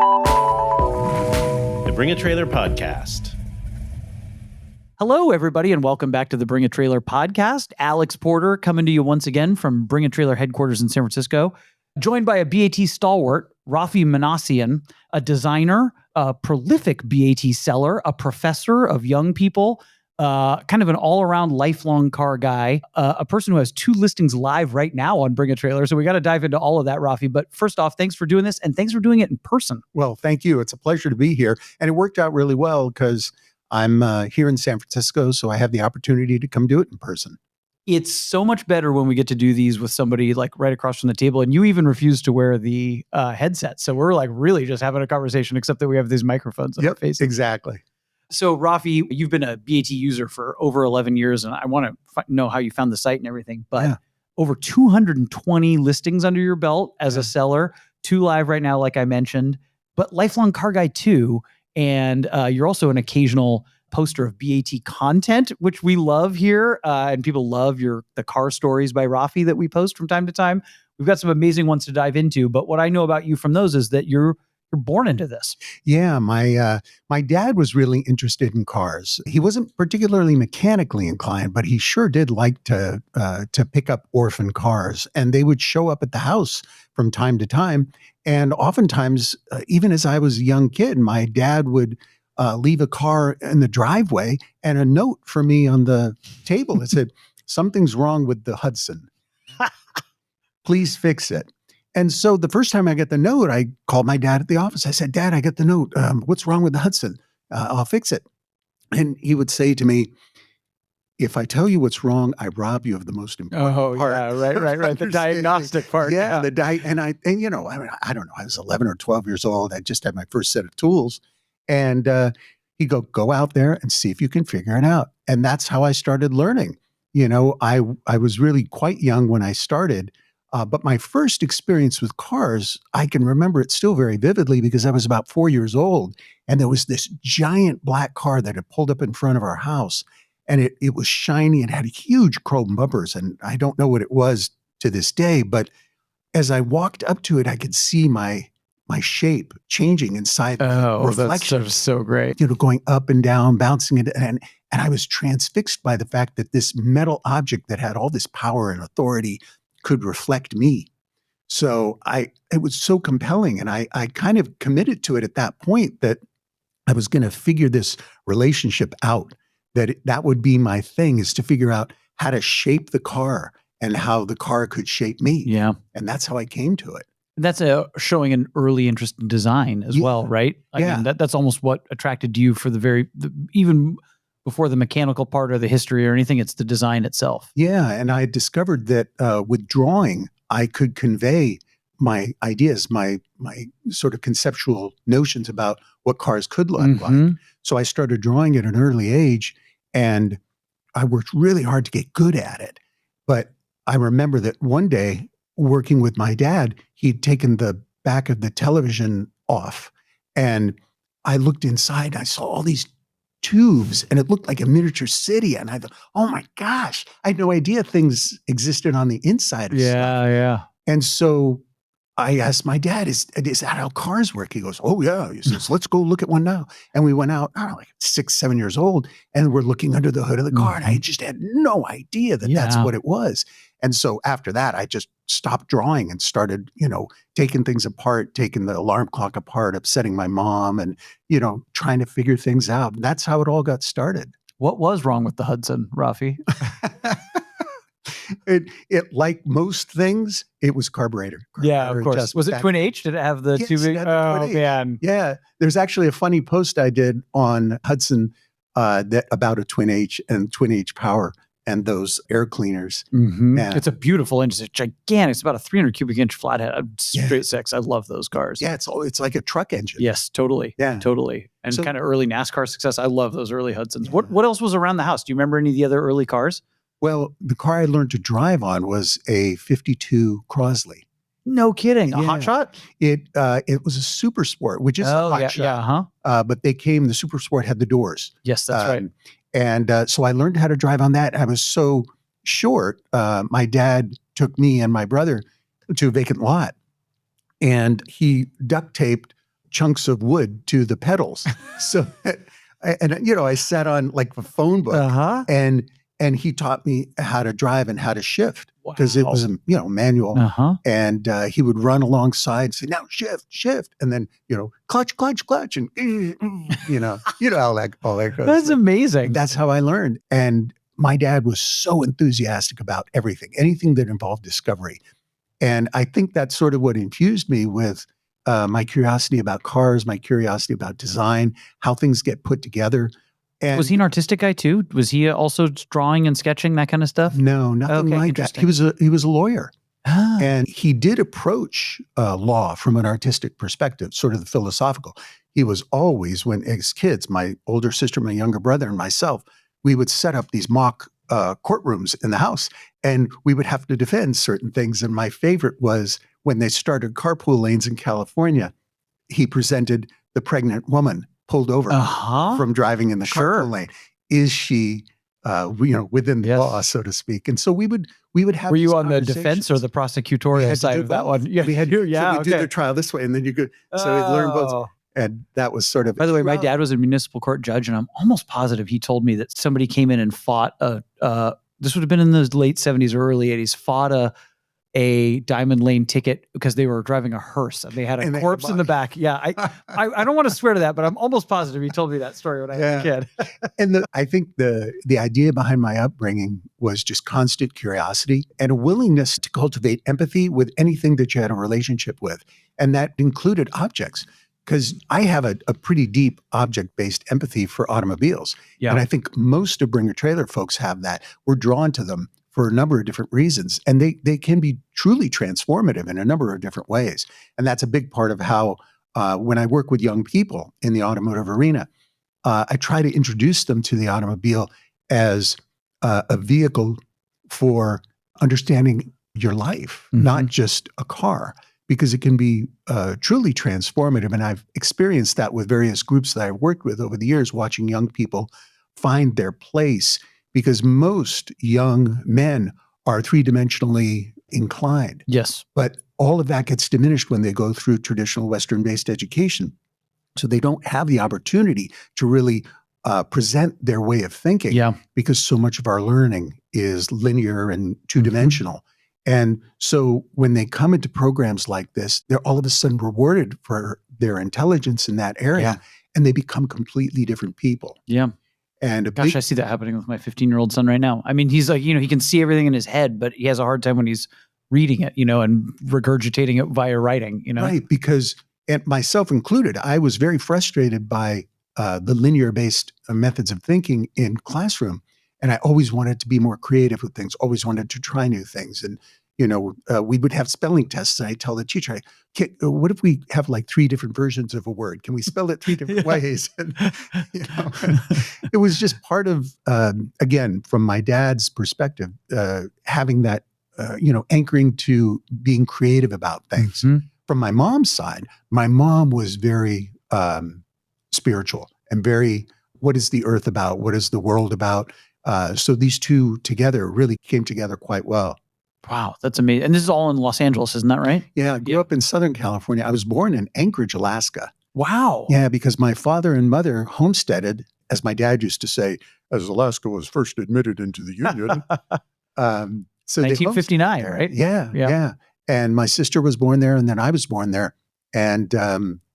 The Bring a Trailer Podcast. Hello, everybody, and welcome back to the Bring a Trailer Podcast. Alex Porter coming to you once again from Bring a Trailer headquarters in San Francisco, joined by a BAT stalwart, Raffi Minasian, a designer, a prolific BAT seller, a professor of young people, kind of an all-around lifelong car guy, a person who has 2 listings live right now on Bring a Trailer. So we got to dive into all of that, Raffi. But first off, thanks for doing this, and thanks for doing it in person. Well, thank you. It's a pleasure to be here. And it worked out really well because I'm here in San Francisco, so I have the opportunity to come do it in person. It's so much better when we get to do these with somebody like right across from the table, and you even refuse to wear the headset. So we're like really just having a conversation, except that we have these microphones on our faces. Exactly. So Raffi, you've been a BAT user for over 11 years, and I want to know how you found the site and everything, but over 220 listings under your belt as a seller, 2 live right now, like I mentioned, but lifelong car guy too. And you're also an occasional poster of BAT content, which we love here. And people love the car stories by Raffi that we post from time to time. We've got some amazing ones to dive into. But what I know about you from those is that you're born into this. Yeah, my dad was really interested in cars. He wasn't particularly mechanically inclined, but he sure did like to pick up orphan cars, and they would show up at the house from time to time. And oftentimes, even as I was a young kid, my dad would leave a car in the driveway and a note for me on the table that said, "Something's wrong with the Hudson. Please fix it." And so the first time I got the note, I called my dad at the office. I said, "Dad, I got the note. What's wrong with the Hudson? I'll fix it." And he would say to me, "If I tell you what's wrong, I rob you of the most important part." Yeah, right. The diagnostic part. Yeah, I don't know, I was 11 or 12 years old. I just had my first set of tools. And he'd go out there and see if you can figure it out. And that's how I started learning. I was really quite young when I started. But my first experience with cars, I can remember it still very vividly because I was about 4 years old. And there was this giant black car that had pulled up in front of our house. And it was shiny and had huge chrome bumpers. And I don't know what it was to this day. But as I walked up to it, I could see my shape changing inside the reflection. That's so great. Going up and down, bouncing it. And I was transfixed by the fact that this metal object that had all this power and authority could reflect me. So it was so compelling. And I kind of committed to it at that point that I was going to figure this relationship out, that would be my thing, is to figure out how to shape the car and how the car could shape me. Yeah. And that's how I came to it. That's showing an early interest in design as well, right? I mean, that's almost what attracted you for even before the mechanical part or the history or anything. It's the design itself. Yeah, and I discovered that with drawing, I could convey my ideas, my sort of conceptual notions about what cars could look like. So I started drawing at an early age, and I worked really hard to get good at it. But I remember that one day, working with my dad, he'd taken the back of the television off, and I looked inside, and I saw all these tubes, and it looked like a miniature city. And I thought, oh my gosh, I had no idea things existed on the inside of stuff. Yeah. And so I asked my dad, is that how cars work? He goes, oh yeah. He says, let's go look at one now. And we went out, I don't know, like 6, 7 years old, and we're looking under the hood of the car. And I just had no idea that that's what it was. And so after that, I just stopped drawing and started, taking things apart, taking the alarm clock apart, upsetting my mom, and, trying to figure things out. And that's how it all got started. What was wrong with the Hudson, Raffi? It like most things, it was carburetor. Yeah, of course. Was it twin H? Did it have the two big? Oh man. Yeah. There's actually a funny post I did on Hudson about a twin H and twin H power and those air cleaners. It's a beautiful engine. It's gigantic. It's about a 300 cubic inch flathead, straight six. I love those cars. Yeah, it's like a truck engine. Yes, totally. Yeah, totally. And kind of early NASCAR success. I love those early Hudsons. Yeah. What else was around the house? Do you remember any of the other early cars? Well, the car I learned to drive on was a 52 Crosley. No kidding. A hot shot? It was a super sport, which is a hot shot. But the super sport had the doors. Yes, that's right. And so I learned how to drive on that. I was so short. My dad took me and my brother to a vacant lot, and he duct taped chunks of wood to the pedals. So, I sat on like a phone book and he taught me how to drive and how to shift because it was, manual. And he would run alongside and say, now shift. And then, clutch. And, all that goes. That's amazing. That's how I learned. And my dad was so enthusiastic about anything that involved discovery. And I think that's sort of what infused me with my curiosity about cars, my curiosity about design, how things get put together. And was he an artistic guy too? Was he also drawing and sketching, that kind of stuff? No, nothing like that. He was a lawyer. And he did approach law from an artistic perspective, sort of the philosophical. He was always, as kids, my older sister, my younger brother, and myself, we would set up these mock courtrooms in the house, and we would have to defend certain things. And my favorite was when they started carpool lanes in California, he presented the pregnant woman pulled over from driving in the carpool lane. Is she, within the law, so to speak? And so we would have. Were you on the defense or the prosecutorial side of that one? Yeah, we had. So we do the trial this way, and then you could. So we learned both. And that was sort of. By the way, my dad was a municipal court judge, and I'm almost positive he told me that somebody came in and fought this would have been in the late 70s or early 80s. Fought a Diamond Lane ticket because they were driving a hearse and they had a corpse in the back. Yeah, I don't want to swear to that, but I'm almost positive he told me that story when I was a kid. And I think the idea behind my upbringing was just constant curiosity and a willingness to cultivate empathy with anything that you had a relationship with. And that included objects, because I have a pretty deep object-based empathy for automobiles. Yeah. And I think most of Bringer Trailer folks have that. We're drawn to them for a number of different reasons. And they can be truly transformative in a number of different ways. And that's a big part of how, when I work with young people in the automotive arena, I try to introduce them to the automobile as a vehicle for understanding your life, not just a car, because it can be truly transformative. And I've experienced that with various groups that I've worked with over the years, watching young people find their place, because most young men are three-dimensionally inclined. Yes. But all of that gets diminished when they go through traditional Western-based education. So they don't have the opportunity to really present their way of thinking, because so much of our learning is linear and two-dimensional. And so when they come into programs like this, they're all of a sudden rewarded for their intelligence in that area, and they become completely different people. Yeah. And gosh, I see that happening with my 15-year-old son right now. I mean, he's like, he can see everything in his head, but he has a hard time when he's reading it, and regurgitating it via writing, Right, because, and myself included, I was very frustrated by the linear-based methods of thinking in classroom. And I always wanted to be more creative with things, always wanted to try new things. And, we would have spelling tests, and I tell the teacher, what if we have like 3 different versions of a word? Can we spell it 3 different ways? And, it was just part of, again, from my dad's perspective, having that, anchoring to being creative about things. From my mom's side, my mom was very spiritual and very, what is the earth about? What is the world about? So these two together really came together quite well. Wow, that's amazing. And this is all in Los Angeles, isn't that right? Yeah, I grew up in Southern California. I was born in Anchorage, Alaska. Wow. Yeah, because my father and mother homesteaded, as my dad used to say, as Alaska was first admitted into the Union. So 1959, right? Yeah. And my sister was born there, and then I was born there. And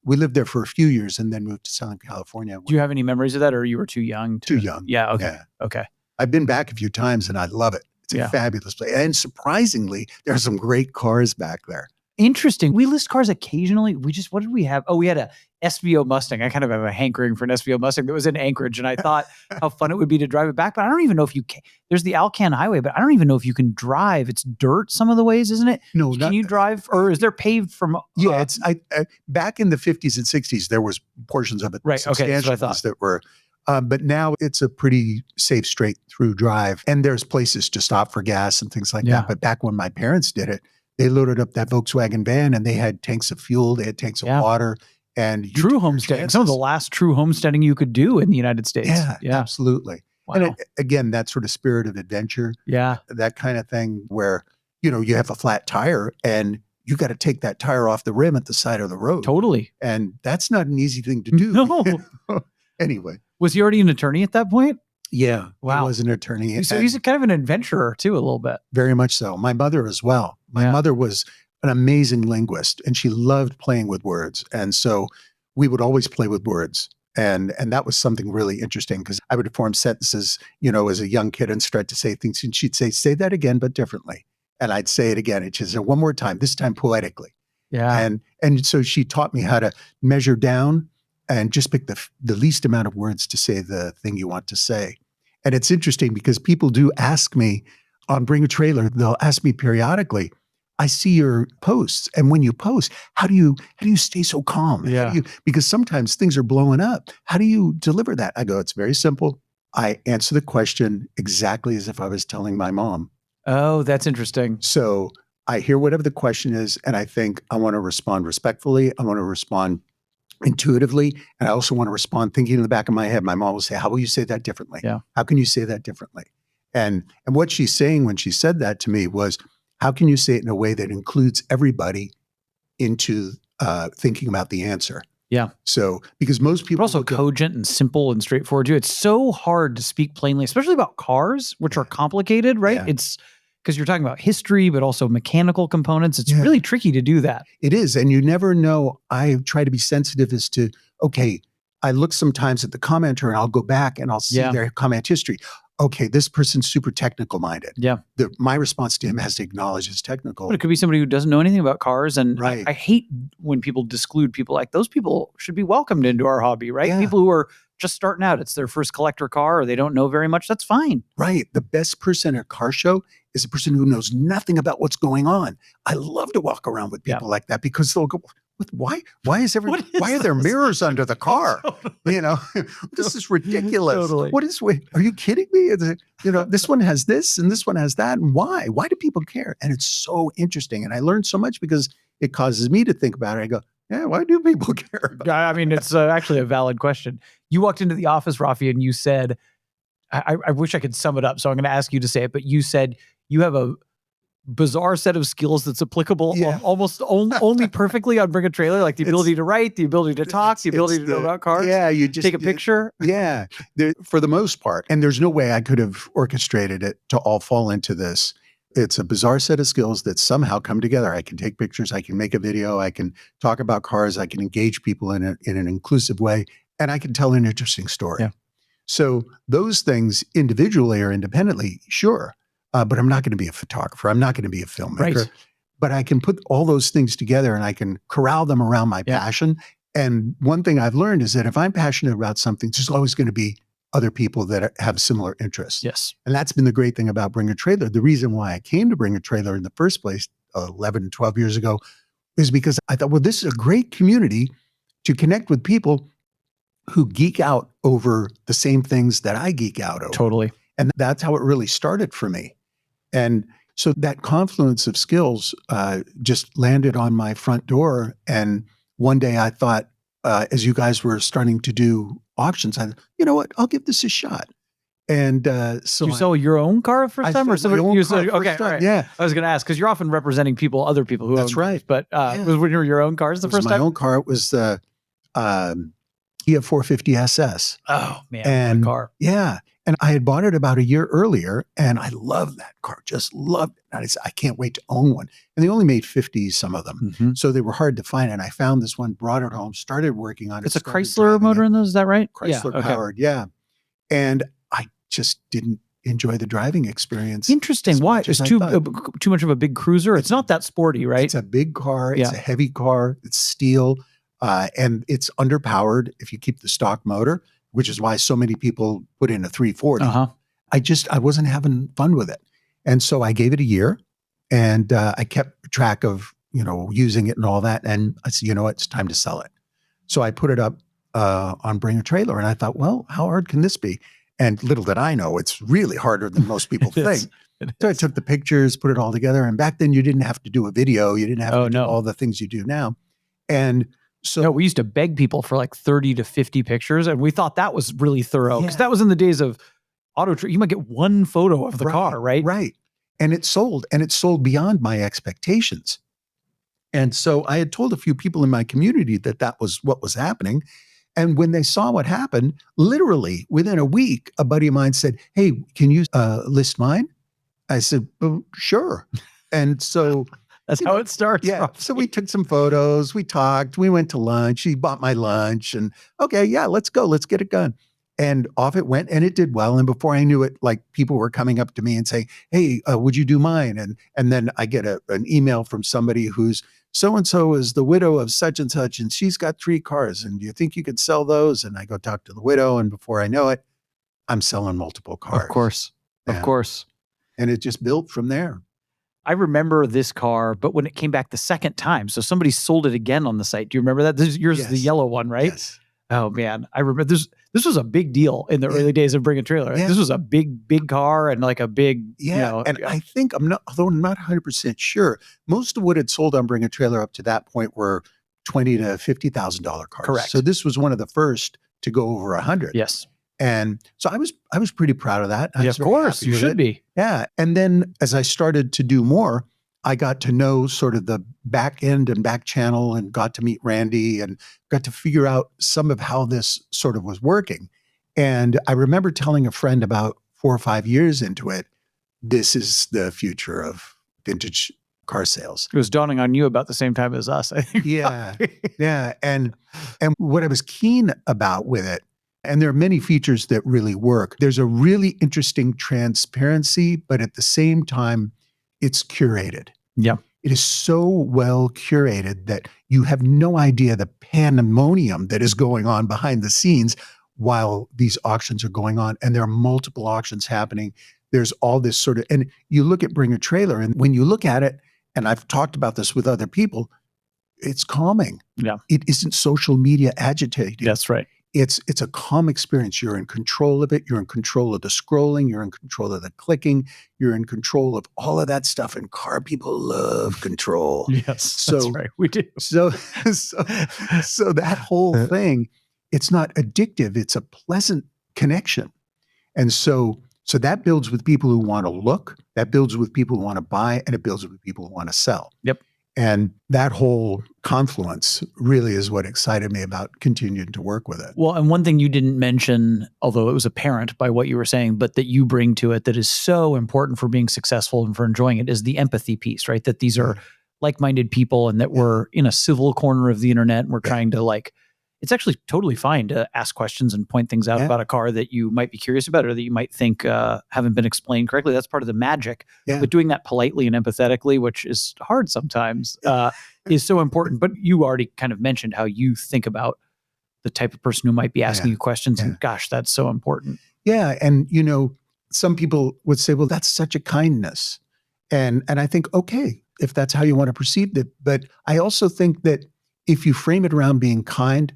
we lived there for a few years and then moved to Southern California. Do you have any memories of that, or you were too young? Too young. Yeah, okay. Yeah. Okay. I've been back a few times, and I love it. It's a fabulous place. And surprisingly, there are some great cars back there. Interesting. We list cars occasionally. What did we have? Oh, we had a SVO Mustang. I kind of have a hankering for an SVO Mustang that was in Anchorage, and I thought how fun it would be to drive it back. But I don't even know if you can. There's the Alcan Highway, but I don't even know if you can drive. It's dirt some of the ways, isn't it? No. Can you drive, or is there paved from? Yeah, it's back in the 50s and 60s, there was portions of it. Right. Okay. That's what I thought. That were. But now it's a pretty safe, straight through drive. And there's places to stop for gas and things like that. But back when my parents did it, they loaded up that Volkswagen van and they had tanks of fuel, they had tanks of water. And true homesteading. Some of the last true homesteading you could do in the United States. Yeah. Absolutely. Wow. And again, that sort of spirit of adventure. Yeah. That kind of thing where, you have a flat tire and you got to take that tire off the rim at the side of the road. Totally. And that's not an easy thing to do. No. Anyway. Was he already an attorney at that point? Yeah. Wow. He was an attorney. So he's kind of an adventurer too, a little bit. Very much so. My mother as well. My mother was an amazing linguist, and she loved playing with words. And so we would always play with words. And that was something really interesting because I would form sentences, as a young kid and start to say things. And she'd say that again, but differently. And I'd say it again. And she'd say one more time, this time poetically. Yeah. And so she taught me how to measure down and just pick the least amount of words to say the thing you want to say. And it's interesting because people do ask me on Bring a Trailer, they'll ask me periodically, I see your posts. And when you post, how do you stay so calm? Yeah. Because sometimes things are blowing up. How do you deliver that? I go, it's very simple. I answer the question exactly as if I was telling my mom. Oh, that's interesting. So I hear whatever the question is, and I think I want to respond respectfully. I want to respond intuitively. And I also want to respond thinking in the back of my head. My mom will say, how will you say that differently? Yeah. How can you say that differently? And what she's saying when she said that to me was, how can you say it in a way that includes everybody into thinking about the answer? Yeah. So, because most people— But also cogent and simple and straightforward too. It's so hard to speak plainly, especially about cars, which are complicated, right? Yeah. It's because you're talking about history, but also mechanical components. It's really tricky to do that. It is. And you never know. I try to be sensitive as to, okay, I look sometimes at the commenter and I'll go back and I'll see their comment history. Okay, this person's super technical minded. Yeah. My response to him has to acknowledge his technical. But it could be somebody who doesn't know anything about cars. And Right. I hate when people disclude people like those. People should be welcomed into our hobby, right? Yeah. People who are just starting out, it's their first collector car or they don't know very much. That's fine. Right. The best person at a car show is a person who knows nothing about what's going on. I love to walk around with people like that because they'll go, why are there mirrors under the car? This is ridiculous. Totally. Are you kidding me? This one has this and this one has that. And why? Why do people care? And it's so interesting. And I learned so much because it causes me to think about it. I go, yeah, why do people care? I mean, it's actually a valid question. You walked into the office, Raffi, and you said, I wish I could sum it up, so I'm going to ask you to say it, but you said you have a bizarre set of skills that's applicable almost only perfectly on Bring a Trailer, like the ability to write, the ability to talk, the ability to know about cars. Yeah, you just take a picture. Yeah, for the most part. And there's no way I could have orchestrated it to all fall into this. It's a bizarre set of skills that somehow come together. I can take pictures, I can make a video, I can talk about cars, I can engage people in an inclusive way, and I can tell an interesting story. Yeah. So those things individually or independently, sure. But I'm not going to be a photographer. I'm not going to be a filmmaker. Right. But I can put all those things together and I can corral them around my passion. And one thing I've learned is that if I'm passionate about something, there's always going to be other people that have similar interests. Yes. And that's been the great thing about Bring a Trailer. The reason why I came to Bring a Trailer in the first place 11, 12 years ago is because I thought, well, this is a great community to connect with people who geek out over the same things that I geek out over. Totally. And that's how it really started for me. And so that confluence of skills just landed on my front door. And one day I thought, as you guys were starting to do auctions, I thought, you know what, I'll give this a shot. And so you sell your own car first time, or somebody you said, okay, all right. Yeah. I was going to ask because you're often representing other people who That's own right. cars, but was when you were your own cars the first time? My own car. It was the Ghia 450 SS. Oh man, and what a car. Yeah. And I had bought it about a year earlier, and I loved that car, just loved it. And I said, I can't wait to own one. And they only made 50, some of them. Mm-hmm. So they were hard to find. And I found this one, brought it home, started working on it. It's a Chrysler motor in those, is that right? Chrysler powered, yeah. And I just didn't enjoy the driving experience. Interesting. Why? It's too much of a big cruiser? It's not that sporty, right? It's a big car. It's a heavy car. It's steel. And it's underpowered if you keep the stock motor, which is why so many people put in a 340. I wasn't having fun with it. And so I gave it a year and I kept track of, using it and all that. And I said, you know what, it's time to sell it. So I put it up on Bring a Trailer and I thought, well, how hard can this be? And little did I know, it's really harder than most people think. So I took the pictures, put it all together. And back then you didn't have to do a video. You didn't have to do all the things you do now. And so we used to beg people for like 30 to 50 pictures. And we thought that was really thorough because that was in the days of you might get one photo of the car, right? Right. And it sold beyond my expectations. And so I had told a few people in my community that that was what was happening. And when they saw what happened, literally within a week, a buddy of mine said, "Hey, can you list mine?" I said, "Well, sure." And so That's how it starts. yeah. Rob. So we took some photos, we talked, we went to lunch. He bought my lunch and okay, yeah, let's go. Let's get it done. And off it went and it did well. And before I knew it, like people were coming up to me and saying, "Hey, would you do mine?" And then I get an email from somebody who's so-and-so is the widow of such and such, and she's got 3 cars. And do you think you could sell those? And I go talk to the widow. And before I know it, I'm selling multiple cars. Of course. Yeah. Of course. And it just built from there. I remember this car, but when it came back the second time, so somebody sold it again on the site. Do you remember that? Yours is the yellow one, right? Yes. Oh man, I remember this was a big deal in the early days of Bring a Trailer. Right? Yeah. This was a big car and like a big, And I think although I'm not 100% sure, most of what had sold on Bring a Trailer up to that point were $20,000 to $50,000 cars. Correct. So this was one of the first to go over 100. Yes. And so I was pretty proud of that. I was of very course, happy you with should it. be. Yeah. And then as I started to do more, I got to know sort of the back end and back channel and got to meet Randy and got to figure out some of how this sort of was working. And I remember telling a friend about 4 or 5 years into it, this is the future of vintage car sales. It was dawning on you about the same time as us, I think. Yeah. Yeah. And what I was keen about with it, and there are many features that really work. There's a really interesting transparency, but at the same time, it's curated. Yeah. It is so well curated that you have no idea the pandemonium that is going on behind the scenes while these auctions are going on. And there are multiple auctions happening. There's all this sort of, and you look at Bring a Trailer, and when you look at it, and I've talked about this with other people, it's calming. Yeah. It isn't social media agitating. That's right. It's a calm experience. You're in control of it. You're in control of the scrolling. You're in control of the clicking. You're in control of all of that stuff. And car people love control. Yes, that's right. We do. So that whole thing, it's not addictive. It's a pleasant connection. And so that builds with people who want to look, that builds with people who want to buy, and it builds with people who want to sell. Yep. And that whole confluence really is what excited me about continuing to work with it. Well, and one thing you didn't mention, although it was apparent by what you were saying, but that you bring to it that is so important for being successful and for enjoying it is the empathy piece, right? That these are like-minded people and that we're in a civil corner of the internet and we're trying to it's actually totally fine to ask questions and point things out about a car that you might be curious about or that you might think haven't been explained correctly. That's part of the magic. Yeah. But doing that politely and empathetically, which is hard sometimes, is so important. But you already kind of mentioned how you think about the type of person who might be asking you questions. And gosh, that's so important. Yeah. And, some people would say, well, that's such a kindness. And I think, okay, if that's how you want to perceive it. But I also think that if you frame it around being kind,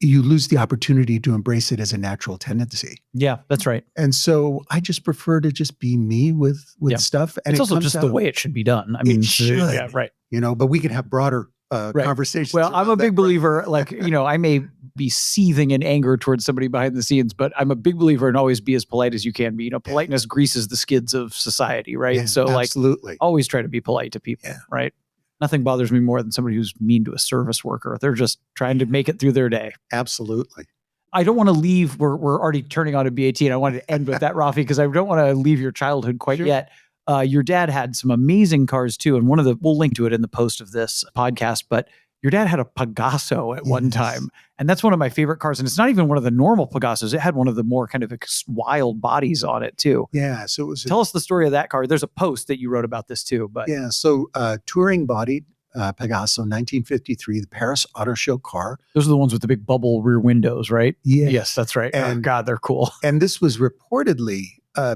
you lose the opportunity to embrace it as a natural tendency. Yeah, that's right. And so I just prefer to just be me with stuff. And it's also just the way it should be done. I mean, yeah, right. But we can have broader conversations. Well, I'm a big believer, I may be seething in anger towards somebody behind the scenes, but I'm a big believer in always be as polite as you can be. Politeness greases the skids of society, right? Yeah, so absolutely. Always try to be polite to people, right? Nothing bothers me more than somebody who's mean to a service worker. They're just trying to make it through their day. Absolutely. I don't want to leave. We're already turning on a BAT, and I wanted to end with that, Raffi, because I don't want to leave your childhood quite yet. Your dad had some amazing cars too, and we'll link to it in the post of this podcast. But your dad had a Pegaso at one time, and that's one of my favorite cars. And it's not even one of the normal Pegasos; it had one of the more kind of wild bodies on it too. Yeah. So it was. Tell us the story of that car. There's a post that you wrote about this too. But so touring bodied Pegaso, 1953, the Paris Auto Show car. Those are the ones with the big bubble rear windows, right? Yeah. Yes, that's right. And, oh, God, they're cool. And this was reportedly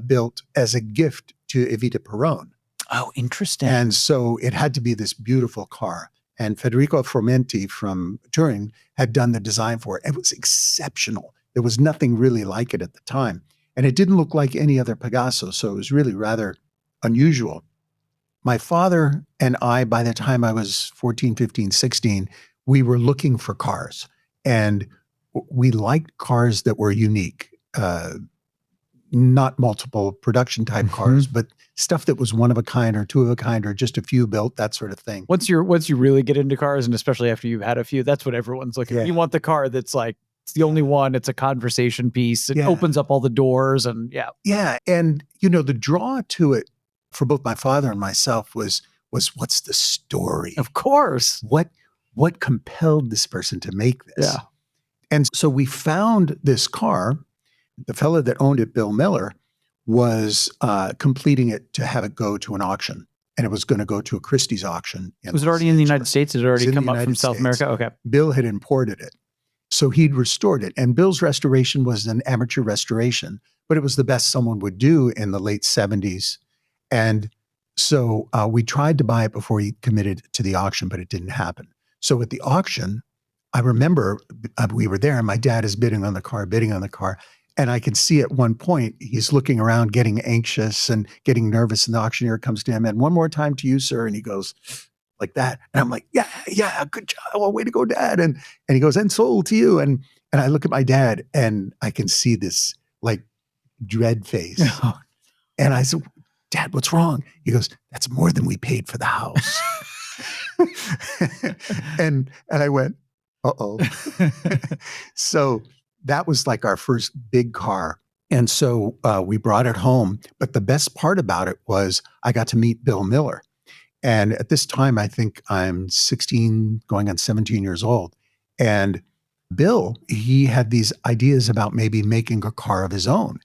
built as a gift to Evita Peron. Oh, interesting. And so it had to be this beautiful car. And Federico Fromenti from Turin had done the design for it. It was exceptional. There was nothing really like it at the time. And it didn't look like any other Pegaso, so it was really rather unusual. My father and I, by the time I was 14, 15, 16, we were looking for cars. And we liked cars that were unique. not multiple production type cars, but stuff that was one of a kind or two of a kind or just a few built, that sort of thing. Once you really get into cars, and especially after you've had a few, that's what everyone's looking for. You want the car that's like, it's the only one, it's a conversation piece. It opens up all the doors and Yeah. And, the draw to it for both my father and myself was what's the story? Of course. What compelled this person to make this? Yeah. And so we found this car. The fellow that owned it, Bill Miller, was completing it to have it go to an auction. And it was going to go to a Christie's auction. Was it already in the United States? Did it already come up from South America? Okay. Bill had imported it. So he'd restored it. And Bill's restoration was an amateur restoration, but it was the best someone would do in the late 70s. And so we tried to buy it before he committed to the auction, but it didn't happen. So at the auction, I remember we were there and my dad is bidding on the car. And I can see at one point, he's looking around, getting anxious and getting nervous. And the auctioneer comes to him and one more time to you, sir. And he goes like that. And I'm like, yeah, good job. Well, way to go, Dad. And he goes, and sold to you. And I look at my dad and I can see this like dread face. And I said, Dad, what's wrong? He goes, that's more than we paid for the house. and I went, uh-oh. So that was like our first big car. And so we brought it home. But the best part about it was I got to meet Bill Miller. And at this time, I think I'm 16, going on 17 years old. And Bill, he had these ideas about maybe making a car of his own.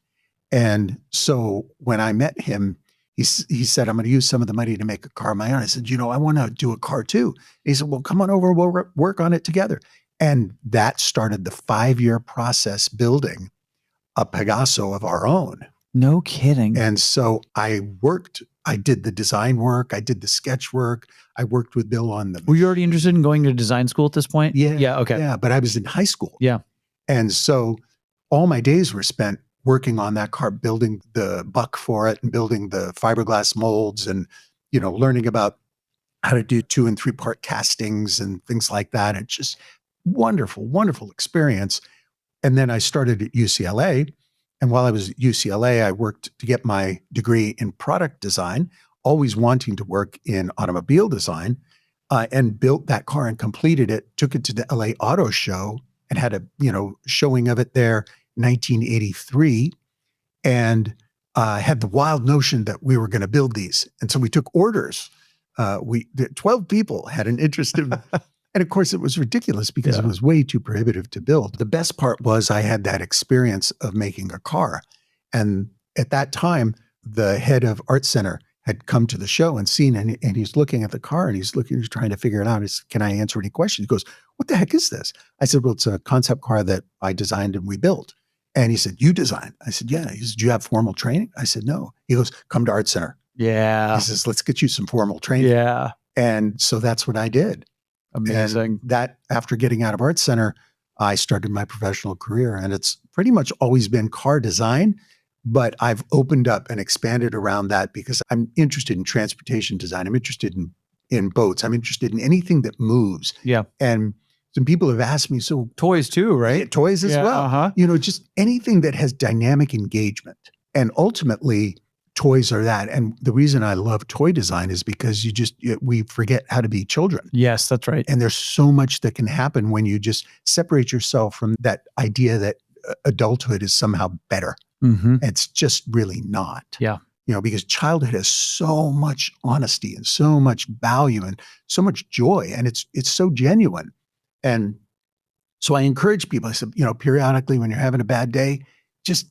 And so when I met him, he said, I'm going to use some of the money to make a car of my own. I said, I want to do a car too. And he said, well, come on over. We'll work on it together. And that started the 5-year process building a Pegaso of our own. No kidding. And so I did the design work. I did the sketch work. I worked with Bill on them. Were you already interested in going to design school at this point? Yeah. Yeah. Okay. Yeah. But I was in high school. Yeah. And so all my days were spent working on that car, building the buck for it and building the fiberglass molds and, learning about how to do 2- and 3-part castings and things like that. It's just wonderful, wonderful experience. And then I started at UCLA. And while I was at UCLA, I worked to get my degree in product design, always wanting to work in automobile design, and built that car and completed it, took it to the LA Auto Show and had a, showing of it there 1983, and had the wild notion that we were going to build these. And so we took orders. 12 people had an interest in, and of course it was ridiculous because it was way too prohibitive to build. The best part was I had that experience of making a car. And at that time, the head of Art Center had come to the show and seen, and he's looking at the car and he's trying to figure it out. He said, can I answer any questions? He goes, what the heck is this? I said, well, it's a concept car that I designed and we built. And he said, you designed? I said, yeah. He said, do you have formal training? I said, no. He goes, come to Art Center. Yeah. He says, let's get you some formal training. Yeah. And so that's what I did. Amazing. And that, after getting out of Art Center, I started my professional career. And it's pretty much always been car design, but I've opened up and expanded around that because I'm interested in transportation design. I'm interested in boats. I'm interested in anything that moves. Yeah. And some people have asked me, so toys too, right? Toys as well. Uh-huh. Just anything that has dynamic engagement. And ultimately, toys are that. And the reason I love toy design is because we forget how to be children. Yes, that's right. And there's so much that can happen when you just separate yourself from that idea that adulthood is somehow better. Mm-hmm. It's just really not. Yeah. Because childhood has so much honesty and so much value and so much joy. And it's so genuine. And so I encourage people, I said, periodically when you're having a bad day, just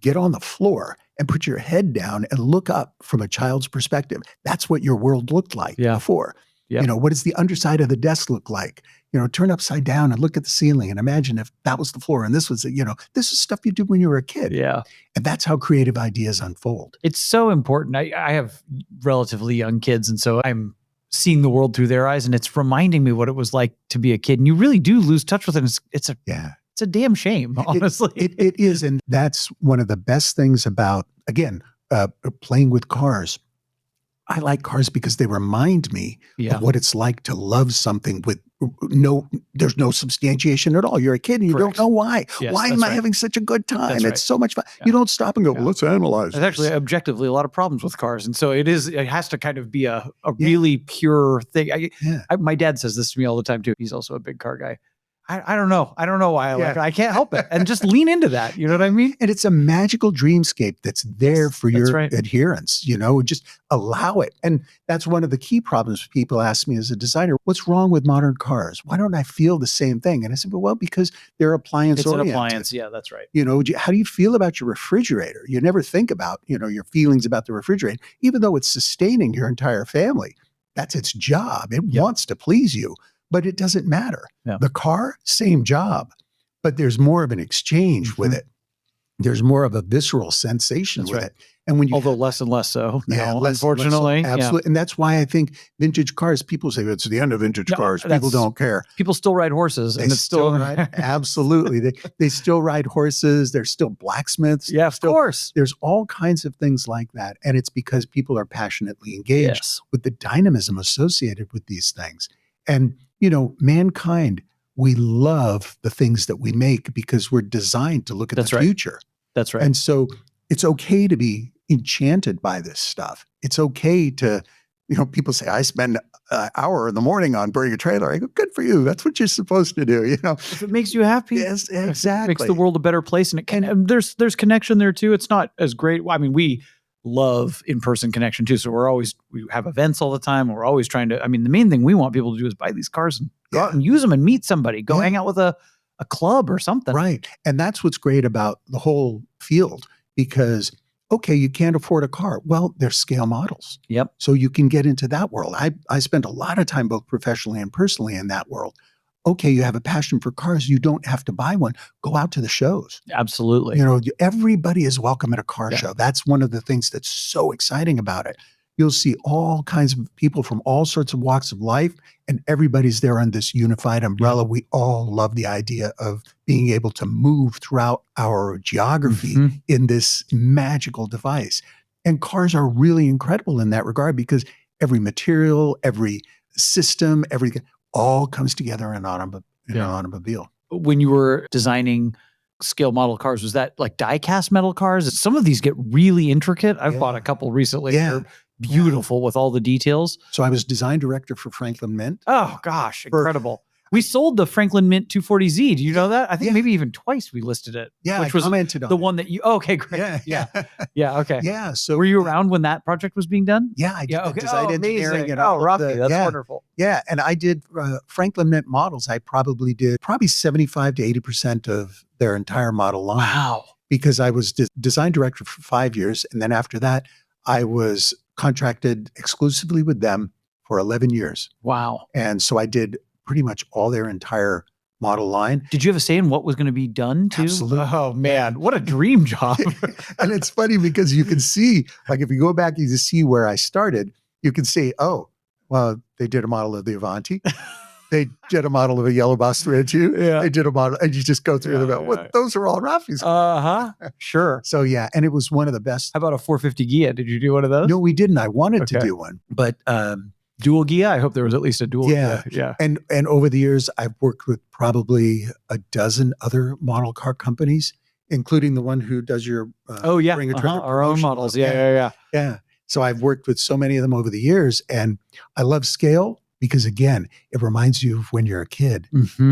get on the floor and put your head down and look up from a child's perspective. That's what your world looked like before. Yep. What does the underside of the desk look like? Turn upside down and look at the ceiling and imagine if that was the floor and this was, this is stuff you did when you were a kid. Yeah. And that's how creative ideas unfold. It's so important. I have relatively young kids, and so I'm seeing the world through their eyes, and it's reminding me what it was like to be a kid. And you really do lose touch with it. It's a damn shame, honestly. It is. And that's one of the best things about, again, playing with cars. I like cars because they remind me Yeah. of what it's like to love something with there's no substantiation at all. You're a kid and you Correct. don't know why. Yes, Why am that's I right. having such a good time? That's right. It's so much fun. Yeah. You don't stop and go, Yeah. well, let's analyze There's this. actually objectively a lot of problems with cars. And so it has to kind of be a really pure thing. My dad says this to me all the time too. He's also a big car guy. I don't know. I don't know why I like it. I can't help it. And just lean into that. You know what I mean? And it's a magical dreamscape that's there for your adherence, just allow it. And that's one of the key problems people ask me as a designer, what's wrong with modern cars? Why don't I feel the same thing? And I said, well, because they're appliance oriented. It's an appliance. Yeah, that's right. How do you feel about your refrigerator? You never think about, your feelings about the refrigerator, even though it's sustaining your entire family. That's its job. It wants to please you. But it doesn't matter. Yeah. The car, same job, but there's more of an exchange with it. There's more of a visceral sensation with it. And when you although less and less so now, less unfortunately. so. Absolutely. Yeah. And that's why I think vintage cars, people say it's the end of vintage cars. People don't care. People still ride horses. And it's still ride. Absolutely. They still ride horses. They're still blacksmiths. Yeah, of course. There's all kinds of things like that. And it's because people are passionately engaged with the dynamism associated with these things. And mankind, we love the things that we make because we're designed to look at the future. That's right. And so it's okay to be enchanted by this stuff. It's okay to, people say, I spend an hour in the morning on burning a trailer. I go, good for you. That's what you're supposed to do. If it makes you happy. Yes, exactly. It makes the world a better place. And it can, there's connection there too. It's not as great. I mean, we love in-person connection too. So we have events all the time. We're always trying to, the main thing we want people to do is buy these cars and go out and use them and meet somebody, go hang out with a club or something. Right. And that's what's great about the whole field because, okay, you can't afford a car. Well, there's scale models. Yep. So you can get into that world. I spent a lot of time both professionally and personally in that world. Okay, you have a passion for cars. You don't have to buy one. Go out to the shows. Absolutely. Everybody is welcome at a car show. That's one of the things that's so exciting about it. You'll see all kinds of people from all sorts of walks of life, and everybody's there on this unified umbrella. We all love the idea of being able to move throughout our geography in this magical device. And cars are really incredible in that regard because every material, every system, everything, all comes together in an automobile. When you were designing scale model cars, was that like die-cast metal cars? Some of these get really intricate. I've bought a couple recently. They're beautiful with all the details. So I was design director for Franklin Mint. Oh gosh, incredible. We sold the Franklin Mint 240Z. Do you know that? I think maybe even twice we listed it. Yeah, which was commented on the one that you. Okay, great. Yeah. Okay. Yeah. So were you around when that project was being done? Yeah, I did design engineering. And Raffi, that's wonderful. Yeah, and I did Franklin Mint models. I probably did 75 to 80% of their entire model line. Wow. Because I was design director for 5 years, and then after that, I was contracted exclusively with them for 11 years. Wow. And so I did pretty much all their entire model line. Did you have a say in what was going to be done too? Absolutely. Oh man, what a dream job. And it's funny because you can see, like if you go back, you see where I started, you can see, oh, well, they did a model of the Avanti. They did a model of a yellow Boss 302. Yeah. They did a model, and you just go through them. Those are all Raffi's. Sure. So yeah, and it was one of the best. How about a 450 Ghia? Did you do one of those? No, we didn't. I wanted to do one, but dual Ghia? I hope there was at least a dual Ghia. Yeah. And over the years, I've worked with probably a dozen other model car companies, including the one who does your Bring a Trailer our own models. Yeah. So I've worked with so many of them over the years, and I love scale because, again, it reminds you of when you're a kid.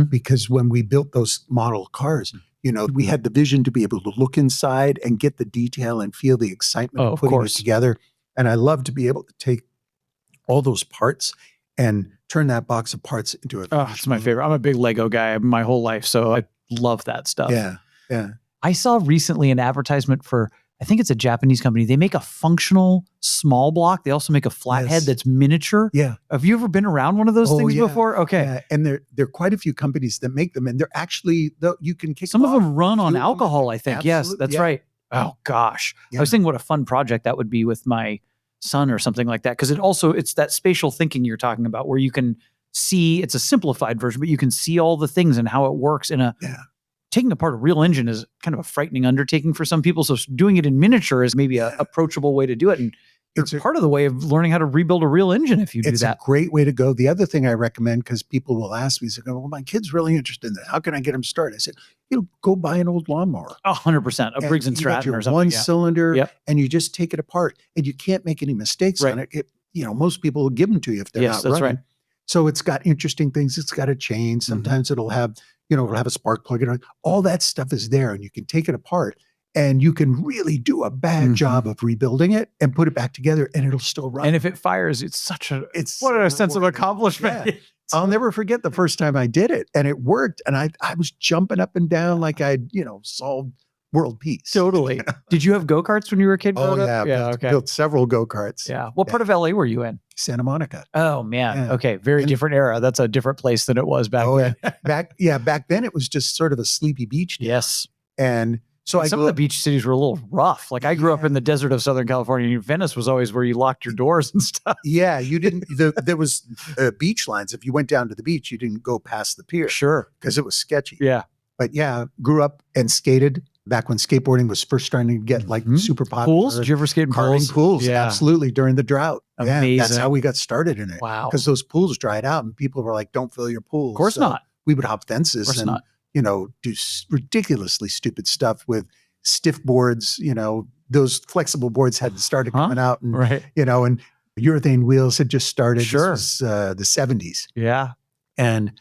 Because when we built those model cars, we had the vision to be able to look inside and get the detail and feel the excitement of putting it together. And I love to be able to take all those parts and turn that box of parts into a it's my favorite. I'm a big Lego guy my whole life, so I love that stuff. Yeah. I saw recently an advertisement for, I think it's a Japanese company. They make a functional small block. They also make a flathead that's miniature. Yeah. Have you ever been around one of those things before? Okay. Yeah. And there are quite a few companies that make them, and they're actually, you can kick some of them run on alcohol, I think. Absolutely. Yes, that's right. Oh gosh. I was thinking what a fun project that would be with my son or something like that. Because it's that spatial thinking you're talking about where you can see, it's a simplified version, but you can see all the things and how it works in a, taking apart a real engine is kind of a frightening undertaking for some people. So doing it in miniature is maybe a approachable way to do it. And it's part of the way of learning how to rebuild a real engine if you do It's that. a great way to go. The other thing I recommend, because people will ask me, say, well, my kid's really interested in that. How can I get him started? I said, go buy an old lawnmower. 100%. A Briggs and Stratton or something. One cylinder, Yep. and you just take it apart, and you can't make any mistakes on it. Most people will give them to you if they're not running. Right. So it's got interesting things. It's got a chain. Sometimes it'll have, it'll have a spark plug. All that stuff is there, and you can take it apart. And you can really do a bad job of rebuilding it and put it back together, and it'll still run. And if it fires, what a sense of accomplishment. Yeah. I'll never forget the first time I did it, and it worked. And I was jumping up and down like I'd, solved world peace. Totally. Did you have go-karts when you were a kid? Oh, yeah. Built several go-karts. Yeah. What part of LA were you in? Santa Monica. Oh, man. Yeah. Okay. Very different era. That's a different place than it was back then. Back then it was just sort of a sleepy beach town. Yes. And so some of the beach cities were a little rough. Like I grew up in the desert of Southern California. Venice was always where you locked your doors and stuff. Yeah, you didn't. There was beach lines. If you went down to the beach, you didn't go past the pier. Sure, because it was sketchy. Yeah, but yeah, grew up and skated back when skateboarding was first starting to get like super popular. Pools? Did you ever skate in pools? Pools, yeah, absolutely. During the drought. Amazing. Yeah, that's how we got started in it. Wow. Because those pools dried out, and people were like, "Don't fill your pools." Of course not. We would hop fences and do ridiculously stupid stuff with stiff boards, those flexible boards had started coming out, and and urethane wheels had just started. Sure. This was the 70s. Yeah. And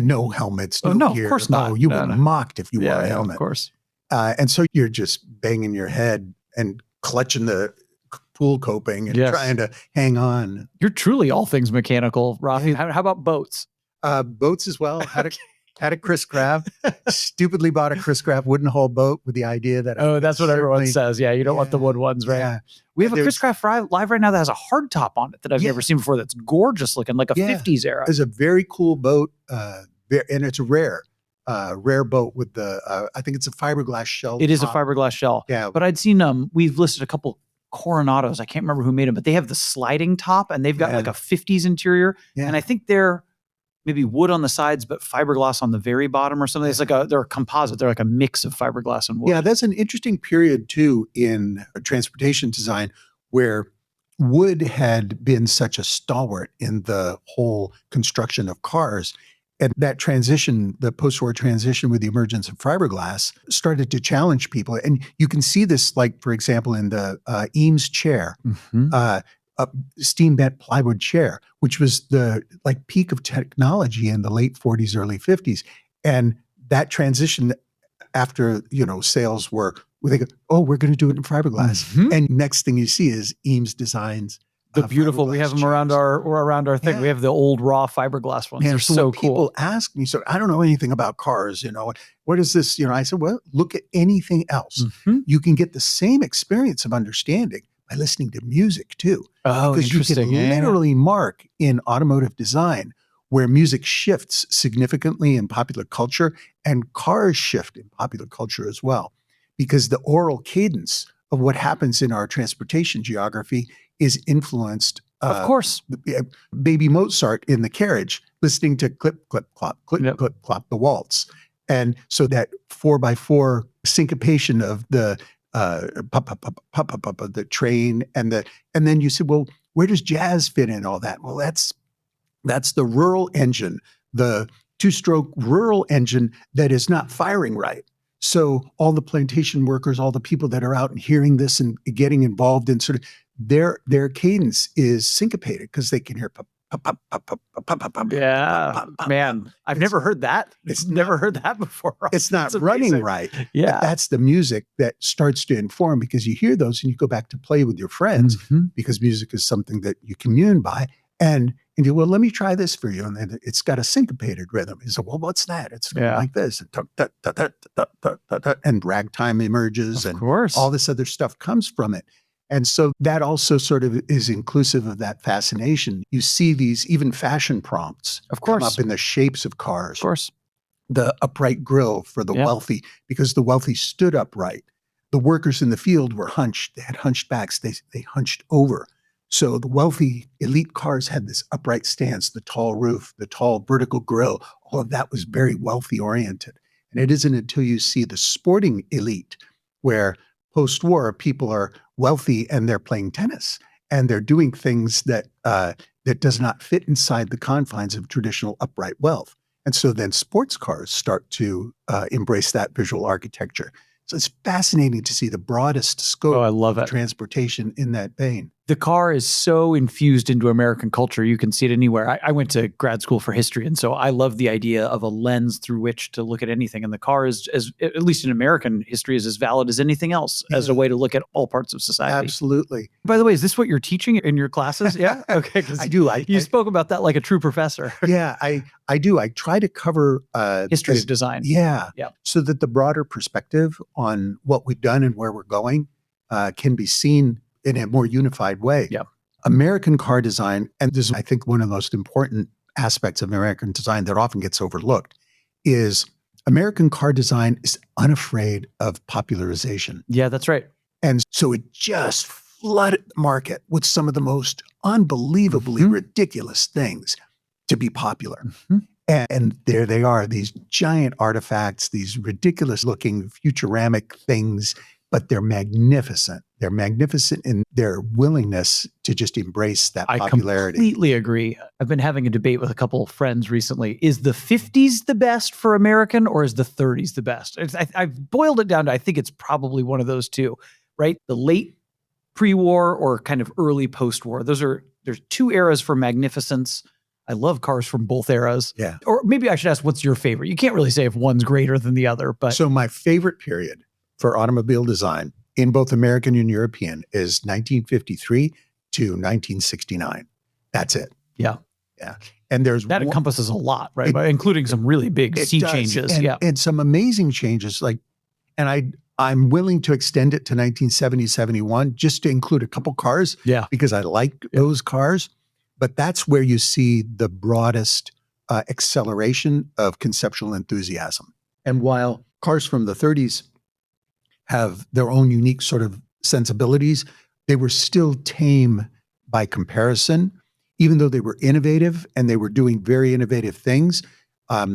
no helmets, no gear. Of course not. You were mocked if you wore a helmet. Of course. And so you're just banging your head and clutching the pool coping and trying to hang on. You're truly all things mechanical, Raffi. How about boats? Boats as well. Had a Chris Craft. Stupidly bought a Chris Craft wooden hull boat with the idea that that's what everyone says. Yeah, you don't want the wood ones, right? Yeah. We have a Chris Craft live right now that has a hardtop on it that I've never seen before. That's gorgeous looking, like a 50s era. It's a very cool boat, and it's a rare boat with the. I think it's a fiberglass shell. It is a fiberglass shell. Yeah, but I'd seen we've listed a couple Coronados. I can't remember who made them, but they have the sliding top, and they've got like a 50s interior, and I think they're maybe wood on the sides, but fiberglass on the very bottom or something. It's like they're a composite. They're like a mix of fiberglass and wood. Yeah, that's an interesting period too in transportation design where wood had been such a stalwart in the whole construction of cars. And that transition, the post-war transition with the emergence of fiberglass started to challenge people. And you can see this, like, for example, in the Eames chair. A steam bent plywood chair, which was the peak of technology in the late 40s, early 50s. And that transition after, sales they go, oh, we're going to do it in fiberglass. And next thing you see is Eames designs. The beautiful, we have them around our thing. We have the old raw fiberglass ones. They're so cool. People ask me, so I don't know anything about cars, what is this? I said, well, look at anything else. You can get the same experience of understanding by listening to music too. Oh, because you can literally mark in automotive design where music shifts significantly in popular culture, and cars shift in popular culture as well. Because the oral cadence of what happens in our transportation geography is influenced. Of course. Baby Mozart in the carriage, listening to clip, clip, clop, clip, clip, clop, the waltz. And so that 4x4 syncopation of the pop, pop, pop, pop, pop, pop, the train, and then you said, well, where does jazz fit in all that? Well, that's the rural engine, the two-stroke rural engine that is not firing right. So all the plantation workers, all the people that are out and hearing this and getting involved in sort of their cadence is syncopated because they can hear pop, pop, pop, pop, pop, pop, pop, pop. Yeah, pop, pop, man, I've never heard that. It's never heard that before. It's not running right. Yeah, but that's the music that starts to inform, because you hear those and you go back to play with your friends because music is something that you commune by. And you go, well, let me try this for you. And then it's got a syncopated rhythm. You say, well, what's that? It's like this. And ragtime emerges. Of course. All this other stuff comes from it. And so that also sort of is inclusive of that fascination. You see these even fashion prompts come up in the shapes of cars. Of course. The upright grille for the wealthy, because the wealthy stood upright. The workers in the field were hunched. They had hunched backs. They hunched over. So the wealthy elite cars had this upright stance, the tall roof, the tall vertical grille. All of that was very wealthy oriented. And it isn't until you see the sporting elite where post-war, people are wealthy and they're playing tennis and they're doing things that that does not fit inside the confines of traditional upright wealth. And so then sports cars start to embrace that visual architecture. So it's fascinating to see the broadest scope I love of it. transportation in that vein. The car is so infused into American culture. You can see it anywhere. I went to grad school for history, and so I love the idea of a lens through which to look at anything. And the car is, at least in American history, is as valid as anything else as a way to look at all parts of society. Absolutely. By the way, is this what you're teaching in your classes? Yeah. Okay. I do. You spoke about that like a true professor. Yeah, I do. I try to cover History of design. Yeah. Yeah. So that the broader perspective on what we've done and where we're going can be seen in a more unified way. Yeah. American car design, and this is, I think, one of the most important aspects of American design that often gets overlooked, is American car design is unafraid of popularization. Yeah, that's right. And so it just flooded the market with some of the most unbelievably ridiculous things to be popular. And there they are, these giant artifacts, these ridiculous looking futuramic things, but they're magnificent. They're magnificent in their willingness to just embrace that popularity. I completely agree. I've been having a debate with a couple of friends recently. Is the 50s the best for American, or is the 30s the best? I've boiled it down to, I think it's probably one of those two, right? The late pre-war or kind of early post-war. There's two eras for magnificence. I love cars from both eras. Yeah. Or maybe I should ask, what's your favorite? You can't really say if one's greater than the other, but. So my favorite period for automobile design in both American and European is 1953 to 1969. That's it. Yeah. Yeah. And there's that encompasses a lot, right? Including some really big sea changes. And some amazing changes. I'm willing to extend it to 1970, 71, just to include a couple cars. Yeah. Because I like those cars. But that's where you see the broadest acceleration of conceptual enthusiasm. And while cars from the 30s have their own unique sort of sensibilities, they were still tame by comparison, even though they were innovative and they were doing very innovative things.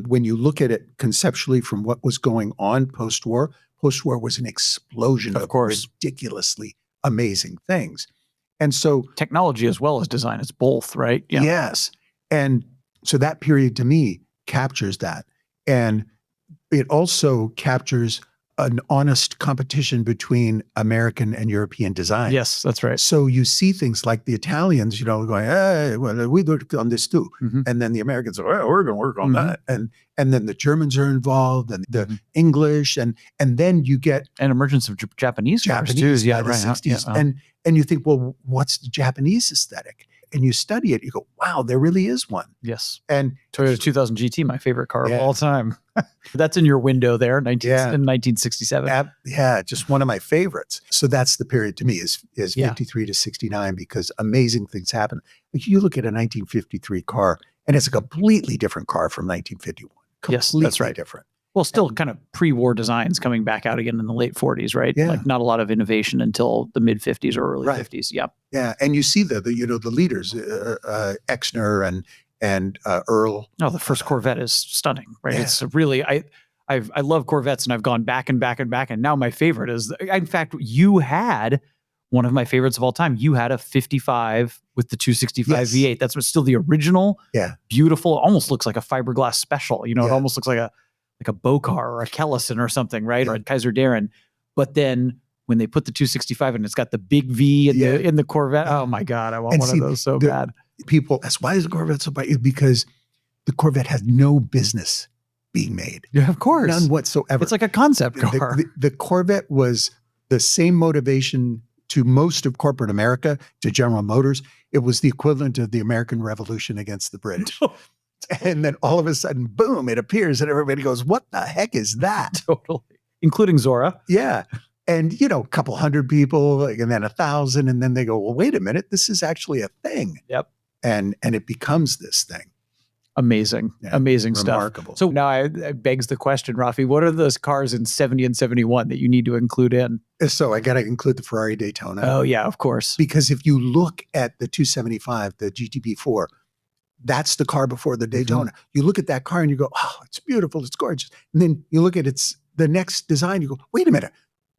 When you look at it conceptually from what was going on post-war was an explosion of ridiculously amazing things. And so technology as well as design, it's both, right? Yeah. Yes. And so that period to me captures that. And it also captures an honest competition between American and European design. Yes, that's right. So you see things like the Italians, going, hey, well, we worked on this too. And then the Americans are, well, we're going to work on that. And then the Germans are involved and the English. And then you get an emergence of Japanese cars too. Yeah, right. 60s. And you think, well, what's the Japanese aesthetic? And you study it, you go, wow, there really is one. Yes. And Toyota 2000 GT, my favorite car of all time. That's in your window there, in 1967. Yeah, just one of my favorites. So that's the period to me is 53 to 69, because amazing things happen. Like you look at a 1953 car, and it's a completely different car from 1951. Yes, that's right. Different. Well, still kind of pre-war designs coming back out again in the late 40s, right? Yeah. Like not a lot of innovation until the mid 50s or early 50s. Yeah. Yeah. And you see the leaders, Exner and Earl. No, the first Corvette is stunning, right? Yeah. It's really, I love Corvettes, and I've gone back and back and back. And now my favorite is, in fact, you had one of my favorites of all time. You had a 55 with the 265 V8. That's what's still the original. Yeah. Beautiful. Almost looks like a fiberglass special. It almost looks like a Bocar or a Kellison or something, right? Or a Kaiser Darren. But then when they put the 265 and it's got the big V in the Corvette, oh my God, I want one of those so bad. People ask, why is the Corvette so bad? Because the Corvette has no business being made. Yeah, of course. None whatsoever. It's like a concept car. The Corvette was the same motivation to most of corporate America, to General Motors. It was the equivalent of the American Revolution against the British. And then all of a sudden, boom, it appears and everybody goes, what the heck is that? Totally. Including Zora. Yeah. And, a couple hundred people, and then 1,000. And then they go, well, wait a minute, this is actually a thing. Yep. And it becomes this thing. Amazing. Yeah. Amazing stuff. Remarkable. So now it begs the question, Raffi, what are those cars in 70 and 71 that you need to include in? So I got to include the Ferrari Daytona. Oh, yeah, of course. Because if you look at the 275, the GTB4, that's the car before the Daytona. You look at that car and you go, oh, it's beautiful, it's gorgeous. And then you look at the next design, you go, wait a minute,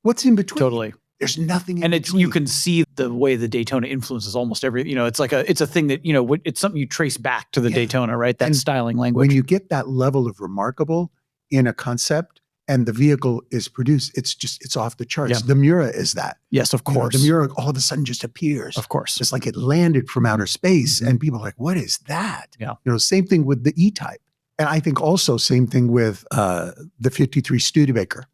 what's in between? Totally. There's nothing in And between. you can see the way the Daytona influences almost every, it's a thing that, it's something you trace back to the Daytona, right? That And styling language. when you get that level of remarkable in a concept and the vehicle is produced, it's off the charts. Yeah. The Miura is that. Yes, of course. The Miura all of a sudden just appears. Of course. It's like it landed from outer space, Mhm. and people are like, what is that? Yeah. Same thing with the E-Type. And I think also same thing with the 53 Studebaker,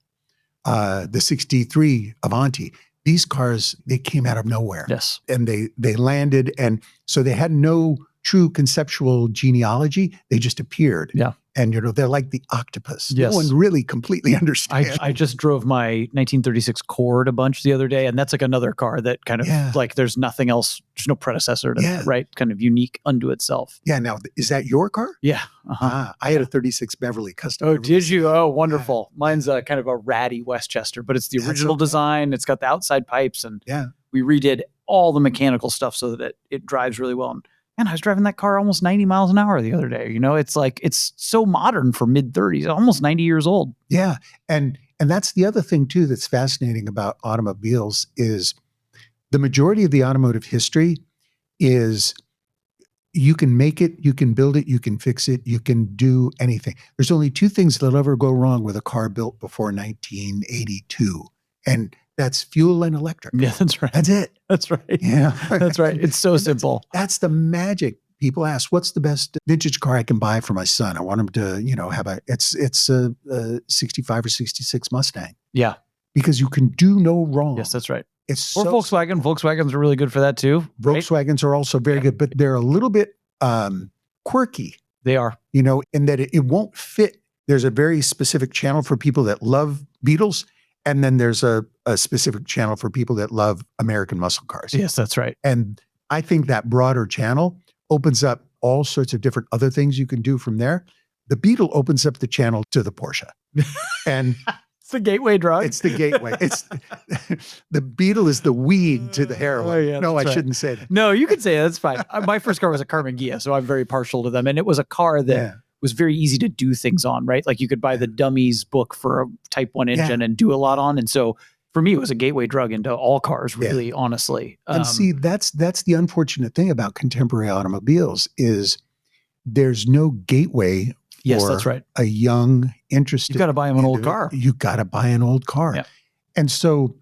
the 63 Avanti. These cars, they came out of nowhere. Yes. And they landed, and so they had no true conceptual genealogy. They just appeared. Yeah. And, they're like the octopus. Yes. No one really completely understands. I just drove my 1936 Cord a bunch the other day, and that's like another car that kind of like there's nothing else, there's no predecessor to that, right? Kind of unique unto itself. Yeah. Now, is that your car? Yeah. I had a 36 Beverly custom. Oh, did you? Oh, wonderful. Yeah. Mine's a kind of a ratty Westchester, but it's the original design. It's got the outside pipes, and we redid all the mechanical stuff so that it drives really well. And I was driving that car almost 90 miles an hour the other day. It's like, it's so modern for mid-30s, almost 90 years old. Yeah. And that's the other thing too that's fascinating about automobiles is the majority of the automotive history is you can make it, you can build it, you can fix it, you can do anything. There's only two things that'll ever go wrong with a car built before 1982. And that's fuel and electric. Yeah, that's right. That's it. That's right. Yeah. That's right. It's so simple. That's the magic. People ask, what's the best vintage car I can buy for my son? I want him to, have it's a 65 or 66 Mustang. Yeah. Because you can do no wrong. Yes, that's right. It's or Volkswagen. Volkswagens are really good for that too. Volkswagens are also very good, but they're a little bit quirky. They are. In that it won't fit. There's a very specific channel for people that love Beetles. And then there's a specific channel for people that love American muscle cars. Yes, that's right. And I think that broader channel opens up all sorts of different other things you can do from there. The Beetle opens up the channel to the Porsche. And it's the gateway drug. It's the gateway. It's the Beetle is the weed to the heroin. Oh, yeah, no, I right. shouldn't say that. No, you can say it. That's fine. My first car was a Carmen Ghia, so I'm very partial to them. And it was a car that was very easy to do things on, right? Like you could buy the dummies book for a Type 1 engine and do a lot on. And so for me, it was a gateway drug into all cars, really, honestly. And see, that's the unfortunate thing about contemporary automobiles is there's no gateway for that's right. a young, interested. You've got to buy him an old car. You got to buy an old car. Yeah. And so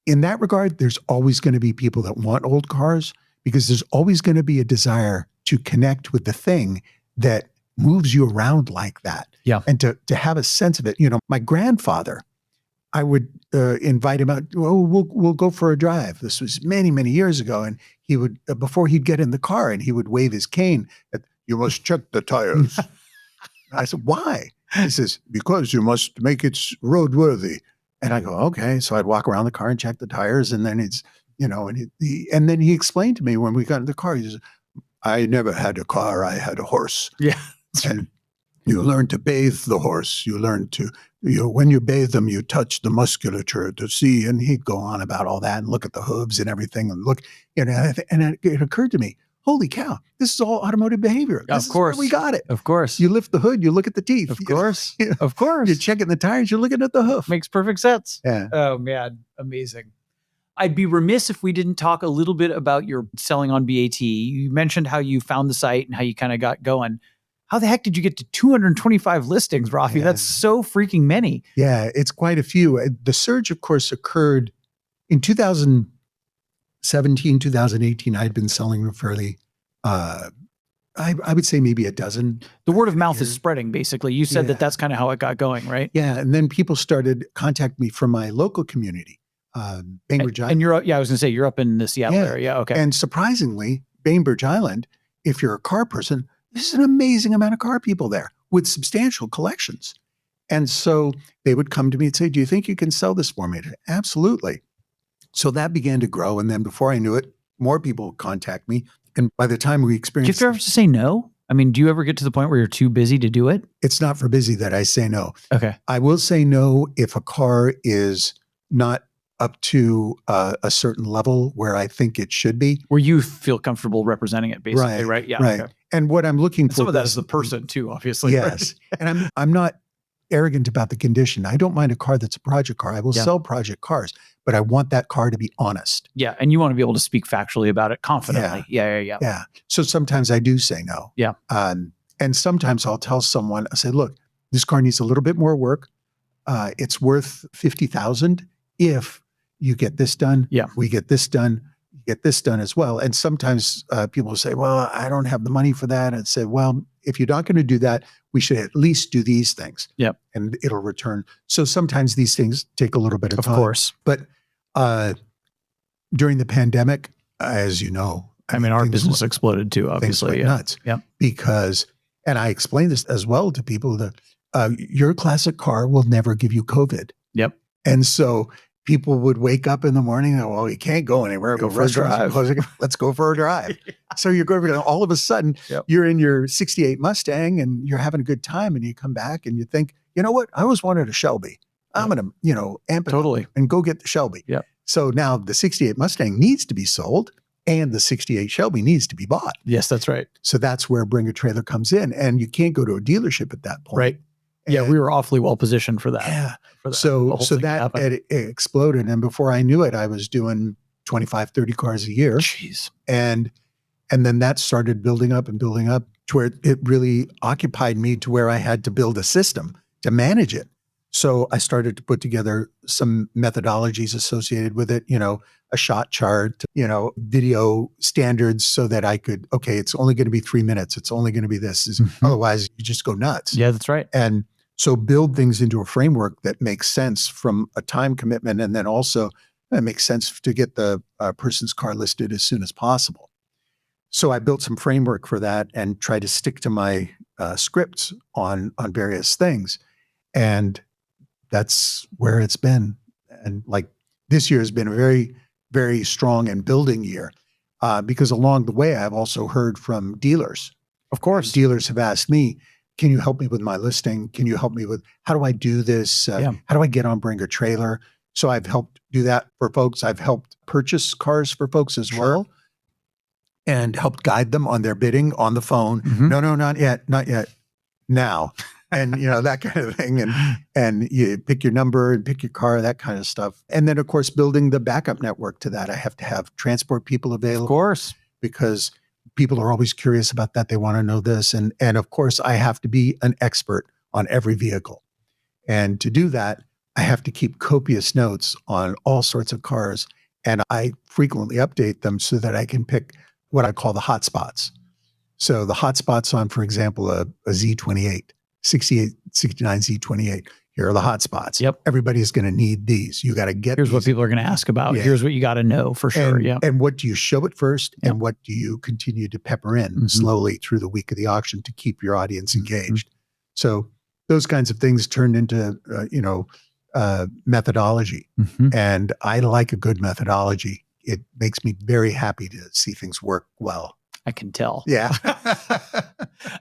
in that regard, there's always going to be people that want old cars because there's always going to be a desire to connect with the thing that moves you around like that. Yeah. And to have a sense of it. My grandfather, I would invite him out. Oh, we'll go for a drive. This was many, many years ago. And he would, before he'd get in the car and he would wave his cane, you must check the tires. I said, why? He says, because you must make it roadworthy. And I go, okay. So I'd walk around the car and check the tires. And then it's, and then he explained to me when we got in the car, he says, I never had a car. I had a horse. Yeah. And you learn to bathe the horse. You learn to, when you bathe them, you touch the musculature to see. And he'd go on about all that and look at the hooves and everything and look, and it occurred to me, holy cow, this is all automotive behavior. This of course. Is where we got it. Of course. You lift the hood, you look at the teeth. Of course. Of course. You're checking the tires, you're looking at the hoof. Makes perfect sense. Yeah. Oh, man. Amazing. I'd be remiss if we didn't talk a little bit about your selling on BAT. You mentioned how you found the site and how you kind of got going. How the heck did you get to 225 listings, Raffi? Yeah. That's so freaking many. Yeah, it's quite a few. The surge, of course, occurred in 2017, 2018. I'd been selling fairly, I would say maybe a dozen. The word of mouth is spreading, basically. You said that's kind of how it got going, right? Yeah, and then people started contacting me from my local community. Bainbridge Island. And you're, I was going to say, you're up in the Seattle area. Okay. And surprisingly, Bainbridge Island, if you're a car person, there's an amazing amount of car people there with substantial collections. And so they would come to me and say, do you think you can sell this for me? Absolutely. So that began to grow. And then before I knew it, more people would contact me. And by the time we experienced... Do you ever have to say no? I mean, do you ever get to the point where you're too busy to do it? It's not for busy that I say no. Okay. I will say no if a car is not up to a certain level where I think it should be. Where you feel comfortable representing it, basically, right? Yeah. Right. Okay. And what I'm looking for... Some of that is the person too, obviously. Yes. Right? And I'm not arrogant about the condition. I don't mind a car that's a project car. I will sell project cars, but I want that car to be honest. Yeah. And you want to be able to speak factually about it confidently. Yeah. So sometimes I do say no. Yeah. And sometimes I'll tell someone, I say, look, this car needs a little bit more work. It's worth $50,000 if you get this done. Yeah. We get this done. You get this done as well. And sometimes people say, well, I don't have the money for that. And say, well, if you're not going to do that, we should at least do these things. Yep. And it'll return. So sometimes these things take a little bit of time. Of course. But during the pandemic, as you know, I mean, our business exploded too, obviously. Things went nuts. Yeah. Because, and I explain this as well to people, that your classic car will never give you COVID. Yep. And so people would wake up in the morning and, well, you can't go anywhere. Go for a drive. Let's go for a drive. So you're going, all of a sudden, you're in your 68 Mustang and you're having a good time, and you come back and you think, you know what? I always wanted a Shelby. I'm going to, amp it up and go get the Shelby. Yep. So now the 68 Mustang needs to be sold and the 68 Shelby needs to be bought. Yes, that's right. So that's where Bring a Trailer comes in. And you can't go to a dealership at that point. Right. Yeah, we were awfully well positioned for that. Yeah. For that. So that it exploded. And before I knew it, I was doing 25, 30 cars a year. Jeez. And then that started building up to where it really occupied me, to where I had to build a system to manage it. So I started to put together some methodologies associated with it, a shot chart, video standards, so that I could, okay, it's only going to be 3 minutes. It's only going to be this. Mm-hmm. Otherwise, you just go nuts. Yeah, that's right. And so build things into a framework that makes sense from a time commitment. And then also it makes sense to get the person's car listed as soon as possible. So I built some framework for that and tried to stick to my scripts on various things. And that's where it's been. And like this year has been a very, very strong and building year, because along the way, I've also heard from dealers. Of course. Dealers have asked me, can you help me with my listing? Can you help me with, how do I do this? How do I get on Bring a Trailer? So I've helped do that for folks. I've helped purchase cars for folks as well, and helped guide them on their bidding on the phone. Mm-hmm. No, not yet. Now. And, that kind of thing. And you pick your number and pick your car, that kind of stuff. And then, of course, building the backup network to that. I have to have transport people available. Of course. Because people are always curious about that. They want to know this. And of course, I have to be an expert on every vehicle. And to do that, I have to keep copious notes on all sorts of cars. And I frequently update them so that I can pick what I call the hot spots. So the hot spots on, for example, a Z28. 68, 69 Z28. Here are the hot spots. Yep. Everybody's going to need these. You got to get Here's these. what people are going to ask about. Yeah. Here's what you got to know for sure. And what do you show at first? And what do you continue to pepper in slowly through the week of the auction to keep your audience engaged? So those kinds of things turned into, methodology. And I like a good methodology. It makes me very happy to see things work well. I can tell. Yeah.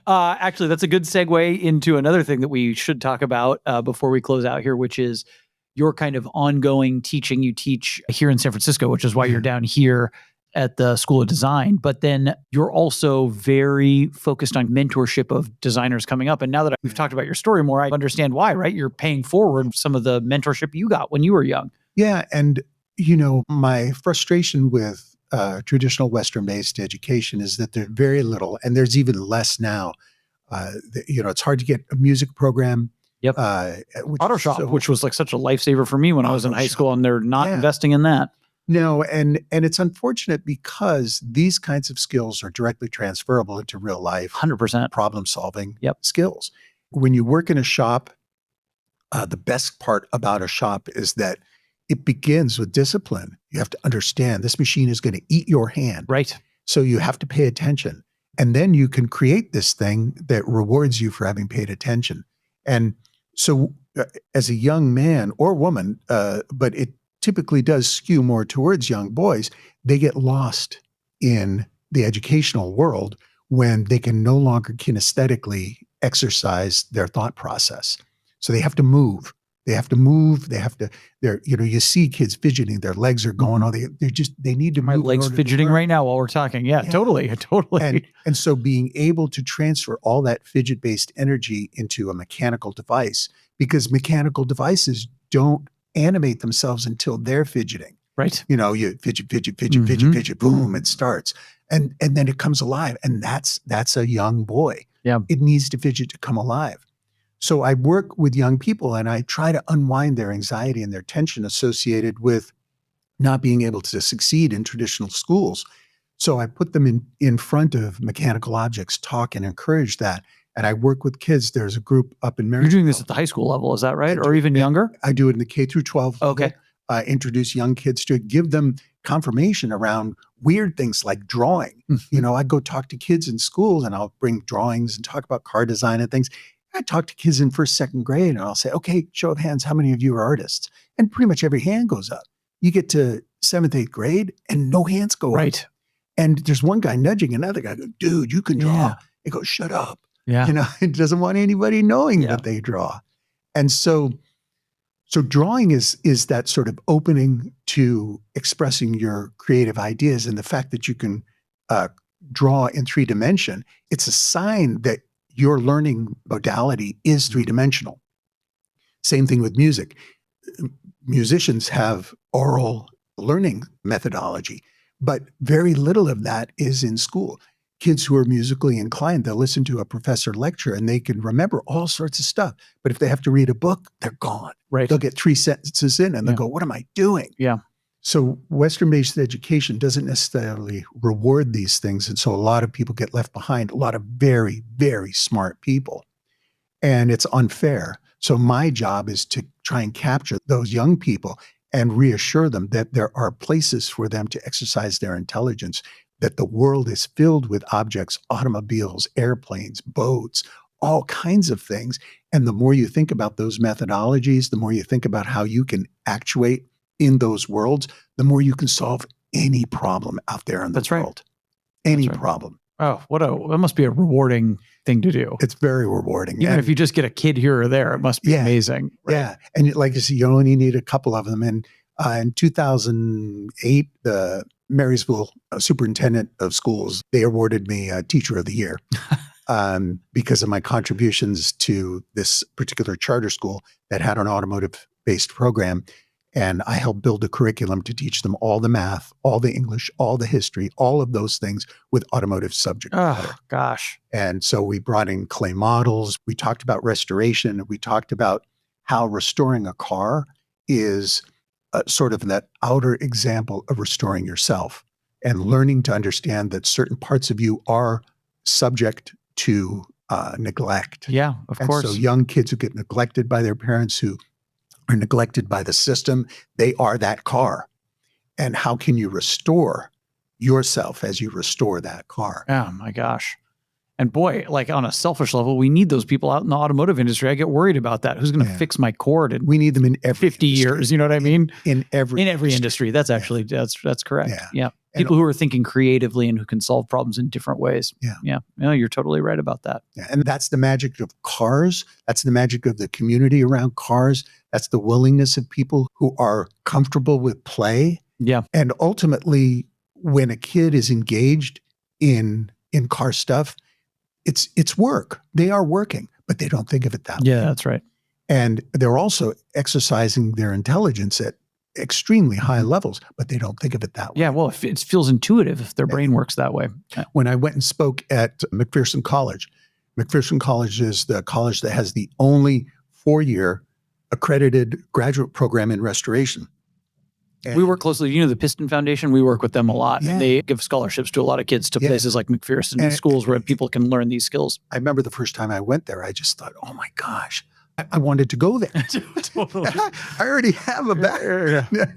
Actually, that's a good segue into another thing that we should talk about before we close out here, which is your kind of ongoing teaching. You teach here in San Francisco, which is why you're down here at the School of Design. But then you're also very focused on mentorship of designers coming up. And now that we've talked about your story more, I understand why, right? You're paying forward some of the mentorship you got when you were young. Yeah. And, my frustration with traditional Western-based education is that there's very little, and there's even less now. It's hard to get a music program. Yep. Auto shop, which was like such a lifesaver for me when I was in high school, and they're not investing in that. No, and it's unfortunate because these kinds of skills are directly transferable into real life. 100% problem-solving skills. When you work in a shop, the best part about a shop is that it begins with discipline. You have to understand this machine is going to eat your hand. Right. So you have to pay attention. And then you can create this thing that rewards you for having paid attention. And so as a young man or woman, but it typically does skew more towards young boys, they get lost in the educational world when they can no longer kinesthetically exercise their thought process. So they have to move. They have to move. You see kids fidgeting, their legs are going, they need to My move. legs fidgeting right now while we're talking. Yeah, totally. And so being able to transfer all that fidget-based energy into a mechanical device, because mechanical devices don't animate themselves until they're fidgeting. Right. You fidget, boom, it starts. And then it comes alive. And that's a young boy. Yeah. It needs to fidget to come alive. So I work with young people and I try to unwind their anxiety and their tension associated with not being able to succeed in traditional schools. So I put them in front of mechanical objects, talk and encourage that. And I work with kids. There's a group up in Marysville. You're doing this at the high school level, is that right? Or even younger? I do it in the K through 12 level. Okay. Introduce young kids to it, give them confirmation around weird things like drawing. I go talk to kids in schools and I'll bring drawings and talk about car design and things. I talk to kids in first, second grade and I'll say, okay, show of hands, how many of you are artists? And pretty much every hand goes up. You get to 7th, 8th grade and no hands go up. Right. And there's one guy nudging another guy, dude, you can draw. Yeah. He goes, shut up. Yeah. It doesn't want anybody knowing that they draw. And so drawing is that sort of opening to expressing your creative ideas, and the fact that you can draw in 3-dimension, it's a sign that your learning modality is 3-dimensional. Same thing with music. Musicians have oral learning methodology, but very little of that is in school. Kids who are musically inclined, they'll listen to a professor lecture and they can remember all sorts of stuff. But if they have to read a book, they're gone. Right. They'll get 3 sentences in and they'll go, what am I doing? Yeah. So Western-based education doesn't necessarily reward these things. And so a lot of people get left behind, a lot of very, very smart people. And it's unfair. So my job is to try and capture those young people and reassure them that there are places for them to exercise their intelligence, that the world is filled with objects, automobiles, airplanes, boats, all kinds of things. And the more you think about those methodologies, the more you think about how you can actuate in those worlds, the more you can solve any problem out there in the world. Any problem. Oh, that must be a rewarding thing to do. It's very rewarding. Even if you just get a kid here or there, it must be amazing. Right? Yeah. And like you see, you only need a couple of them. And in 2008, the Marysville superintendent of schools, they awarded me Teacher of the Year because of my contributions to this particular charter school that had an automotive-based program. And I helped build a curriculum to teach them all the math, all the English, all the history, all of those things with automotive subject matter. Oh, gosh. And so we brought in clay models. We talked about restoration. We talked about how restoring a car is sort of that outer example of restoring yourself and learning to understand that certain parts of you are subject to neglect. Yeah, of course. So young kids who get neglected by their parents, who are neglected by the system, they are that car. And how can you restore yourself as you restore that car? Oh my gosh. And boy, like on a selfish level, we need those people out in the automotive industry. I get worried about that. Who's going to fix my cord in we need them in every 50 industry. years? You know what I mean? In every industry. That's actually, that's correct. Yeah. People who are thinking creatively and who can solve problems in different ways. Yeah. No, you're totally right about that. Yeah. And that's the magic of cars. That's the magic of the community around cars. That's the willingness of people who are comfortable with play. Yeah. And ultimately, when a kid is engaged in car stuff, it's work. They are working, but they don't think of it that way. Yeah, that's right. And they're also exercising their intelligence at extremely high levels, but they don't think of it that way. Yeah, well, it feels intuitive if their brain works that way. When I went and spoke at McPherson College is the college that has the only 4-year accredited graduate program in restoration. And we work closely, the Piston Foundation, we work with them a lot. Yeah. They give scholarships to a lot of kids to places like McPherson and schools where people can learn these skills. I remember the first time I went there, I just thought, oh my gosh, I wanted to go there. Totally. I already have a background.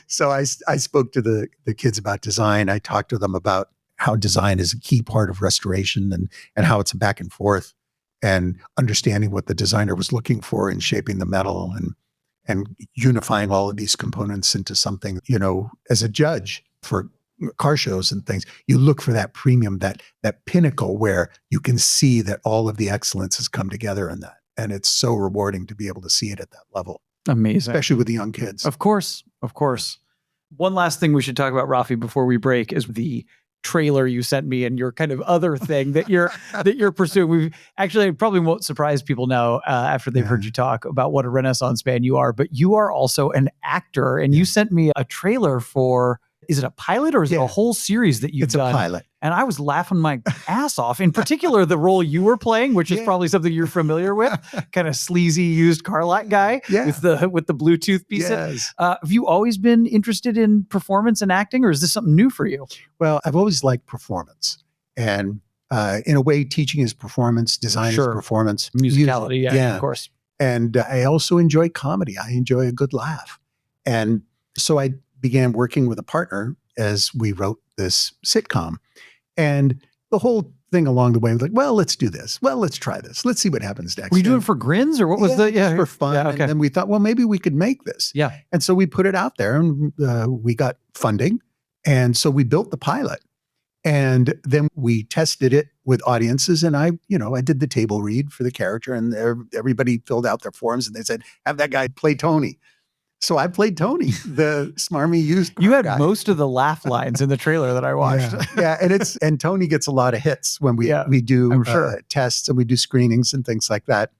So I spoke to the kids about design. I talked to them about how design is a key part of restoration and how it's a back and forth, and understanding what the designer was looking for in shaping the metal and unifying all of these components into something. As a judge for car shows and things, you look for that premium, that pinnacle where you can see that all of the excellence has come together in that. And it's so rewarding to be able to see it at that level, Amazing. especially with the young kids. Of course. One last thing we should talk about, Raffi, before we break is the trailer you sent me and your kind of other thing that you're pursuing. We've actually, it probably won't surprise people now after they've heard you talk about what a Renaissance man you are, but you are also an actor, and you sent me a trailer for, is it a pilot or is it a whole series that you've done? It's a pilot. And I was laughing my ass off. In particular, the role you were playing, which is probably something you're familiar with, kind of sleazy used car lot guy with the Bluetooth piece. Yes. Have you always been interested in performance and acting, or is this something new for you? Well, I've always liked performance. And in a way, teaching is performance, design is performance. Musicality, of course. And I also enjoy comedy. I enjoy a good laugh. And so I began working with a partner as we wrote this sitcom. And the whole thing along the way was like, well, let's do this. Well, let's try this. Let's see what happens next. Were you doing it for grins, or what was for fun. Yeah, okay. And then we thought, well, maybe we could make this. Yeah. And so we put it out there, and we got funding. And so we built the pilot. And then we tested it with audiences, and I did the table read for the character, and everybody filled out their forms, and they said, have that guy play Tony. So I played Tony, the smarmy used car You had guy. most of the laugh lines in the trailer that I watched. And Tony gets a lot of hits when we do tests and we do screenings and things like that.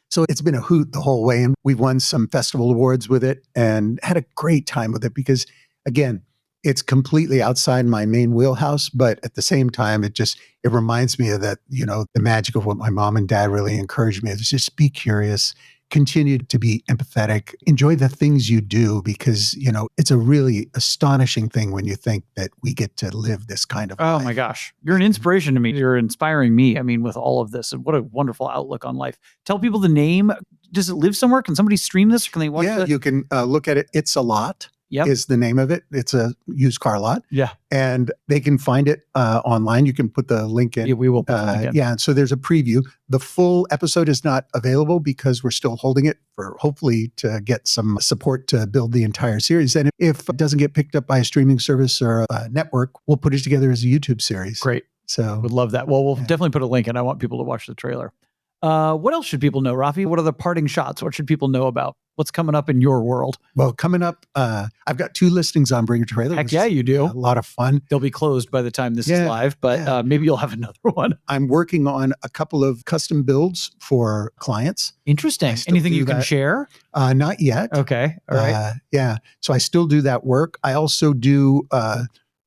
So it's been a hoot the whole way, and we've won some festival awards with it and had a great time with it because, again, it's completely outside my main wheelhouse, but at the same time, it reminds me of that, the magic of what my mom and dad really encouraged me. It's just be curious, continue to be empathetic, enjoy the things you do, because, it's a really astonishing thing when you think that we get to live this kind of life. My gosh. You're an inspiration to me. You're inspiring me. I mean, with all of this, and what a wonderful outlook on life. Tell people the name. Does it live somewhere? Can somebody stream this? Or can they watch it? You can look at it. It's a Lot. Is the name of it. It's a used car lot. Yeah. And they can find it online. You can put the link in. Yeah, we will put the link in. Yeah. And so there's a preview. The full episode is not available because we're still holding it for hopefully to get some support to build the entire series. And if it doesn't get picked up by a streaming service or a network, we'll put it together as a YouTube series. Great. So would love that. Well, we'll definitely put a link in. I want people to watch the trailer. What else should people know, Raffi? What are the parting shots? What should people know about what's coming up in your world? Well, coming up, I've got 2 listings on Bring a Trailer. Heck yeah, you do. A lot of fun. They'll be closed by the time this is live, but maybe you'll have another one. I'm working on a couple of custom builds for clients. Interesting. Anything you can share? Not yet. Okay. All right. So I still do that work. I also do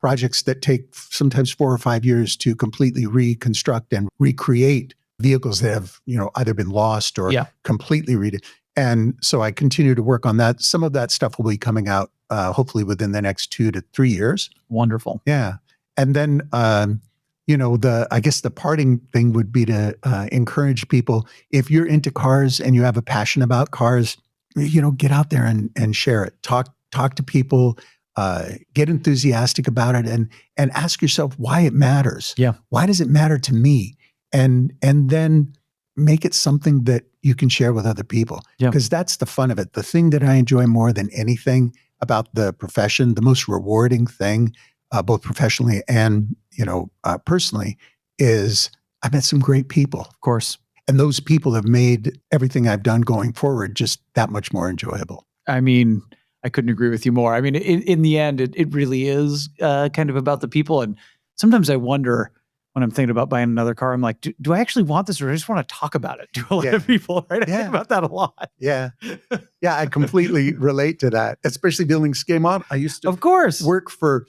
projects that take sometimes 4 or 5 years to completely reconstruct and recreate vehicles that have, either been lost or completely redid. And so I continue to work on that. Some of that stuff will be coming out hopefully within the next 2 to 3 years. Wonderful. Yeah. And then, I guess the parting thing would be to encourage people, if you're into cars and you have a passion about cars, get out there and share it. Talk to people, get enthusiastic about it, and ask yourself why it matters. Yeah. Why does it matter to me? And then make it something that you can share with other people. Because that's the fun of it. The thing that I enjoy more than anything about the profession, the most rewarding thing, both professionally and, personally, is I met some great people. Of course. And those people have made everything I've done going forward just that much more enjoyable. I mean, I couldn't agree with you more. I mean, in the end, it really is kind of about the people. And sometimes I wonder, when I'm thinking about buying another car, I'm like, do I actually want this, or I just want to talk about it to a lot of people, right? I think about that a lot. Yeah. Yeah, I completely relate to that, especially building scale model. I used to, of course, work for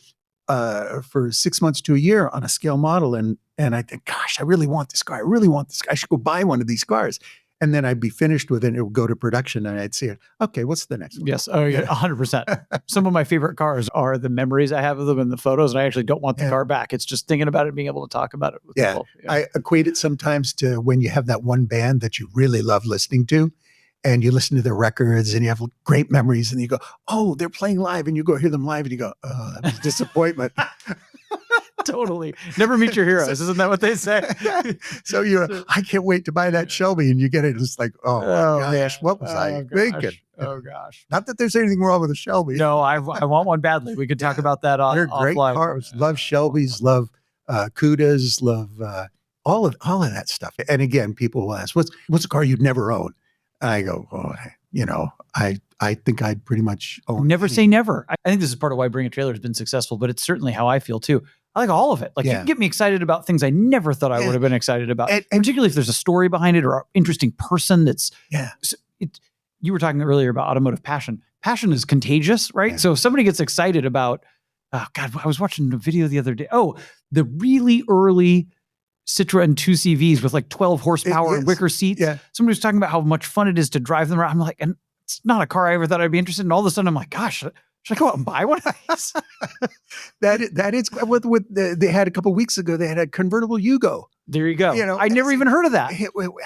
6 months to a year on a scale model. And I think, gosh, I really want this car. I really want this car. I should go buy one of these cars. And then I'd be finished with it, and it would go to production, and I'd see it. Okay, what's the next one? Yes. Oh, yeah, 100%. Some of my favorite cars are the memories I have of them and the photos, and I actually don't want the car back. It's just thinking about it, being able to talk about it with people. Yeah. I equate it sometimes to when you have that one band that you really love listening to, and you listen to their records, and you have great memories, and you go, oh, they're playing live, and you go hear them live, and you go, oh, that was a disappointment. Totally. Never meet your heroes. Isn't that what they say? So I can't wait to buy that Shelby, and you get it. It's like, oh my gosh, what was I thinking? Oh gosh. Not that there's anything wrong with a Shelby. No, I want one badly. We could talk about that They're great offline. cars. Love Shelbys, love Cudas, love all of that stuff. And again, people will ask, what's a car you'd never own? And I go, I think I'd pretty much own. Never say never. I think this is part of why Bring a Trailer has been successful, but it's certainly how I feel too. I like all of it. Like you can get me excited about things I never thought I would have been excited about, and particularly if there's a story behind it or an interesting person that's, you were talking earlier about automotive passion. Passion is contagious, right? Yeah. So if somebody gets excited about, oh God, I was watching a video the other day. Oh, the really early Citroen 2CVs with like 12 horsepower and wicker seats. Yeah. Somebody was talking about how much fun it is to drive them around. I'm like, and it's not a car I ever thought I'd be interested in. All of a sudden I'm like, gosh, should I go out and buy one of these? that is what they had a couple of weeks ago. They had a convertible Yugo. There you go. I never even heard of that.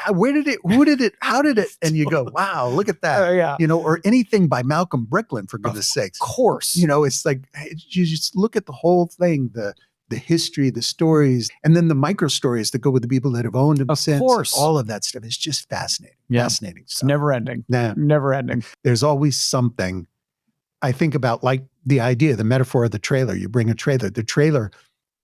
Where did it? Who did it? How did it? And you go, wow, look at that. Or anything by Malcolm Bricklin, for goodness sakes. Of course. It's like you just look at the whole thing, the history, the stories, and then the micro stories that go with the people that have owned them since. Of course. All of that stuff is just fascinating. Yeah. Fascinating stuff. It's never ending. Never ending. There's always something. I think about like the idea, the metaphor of the trailer. You bring a trailer. The trailer,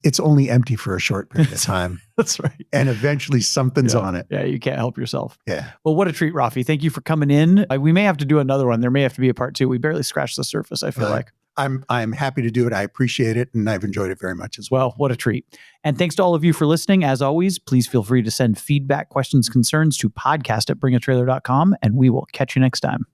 it's only empty for a short period of time. That's right. And eventually something's on it. Yeah, you can't help yourself. Yeah. Well, what a treat, Raffi. Thank you for coming in. We may have to do another one. There may have to be a part 2. We barely scratched the surface, I feel like. I'm happy to do it. I appreciate it. And I've enjoyed it very much as well. Well, what a treat. And thanks to all of you for listening. As always, please feel free to send feedback, questions, concerns to podcast@bringatrailer.com, and we will catch you next time.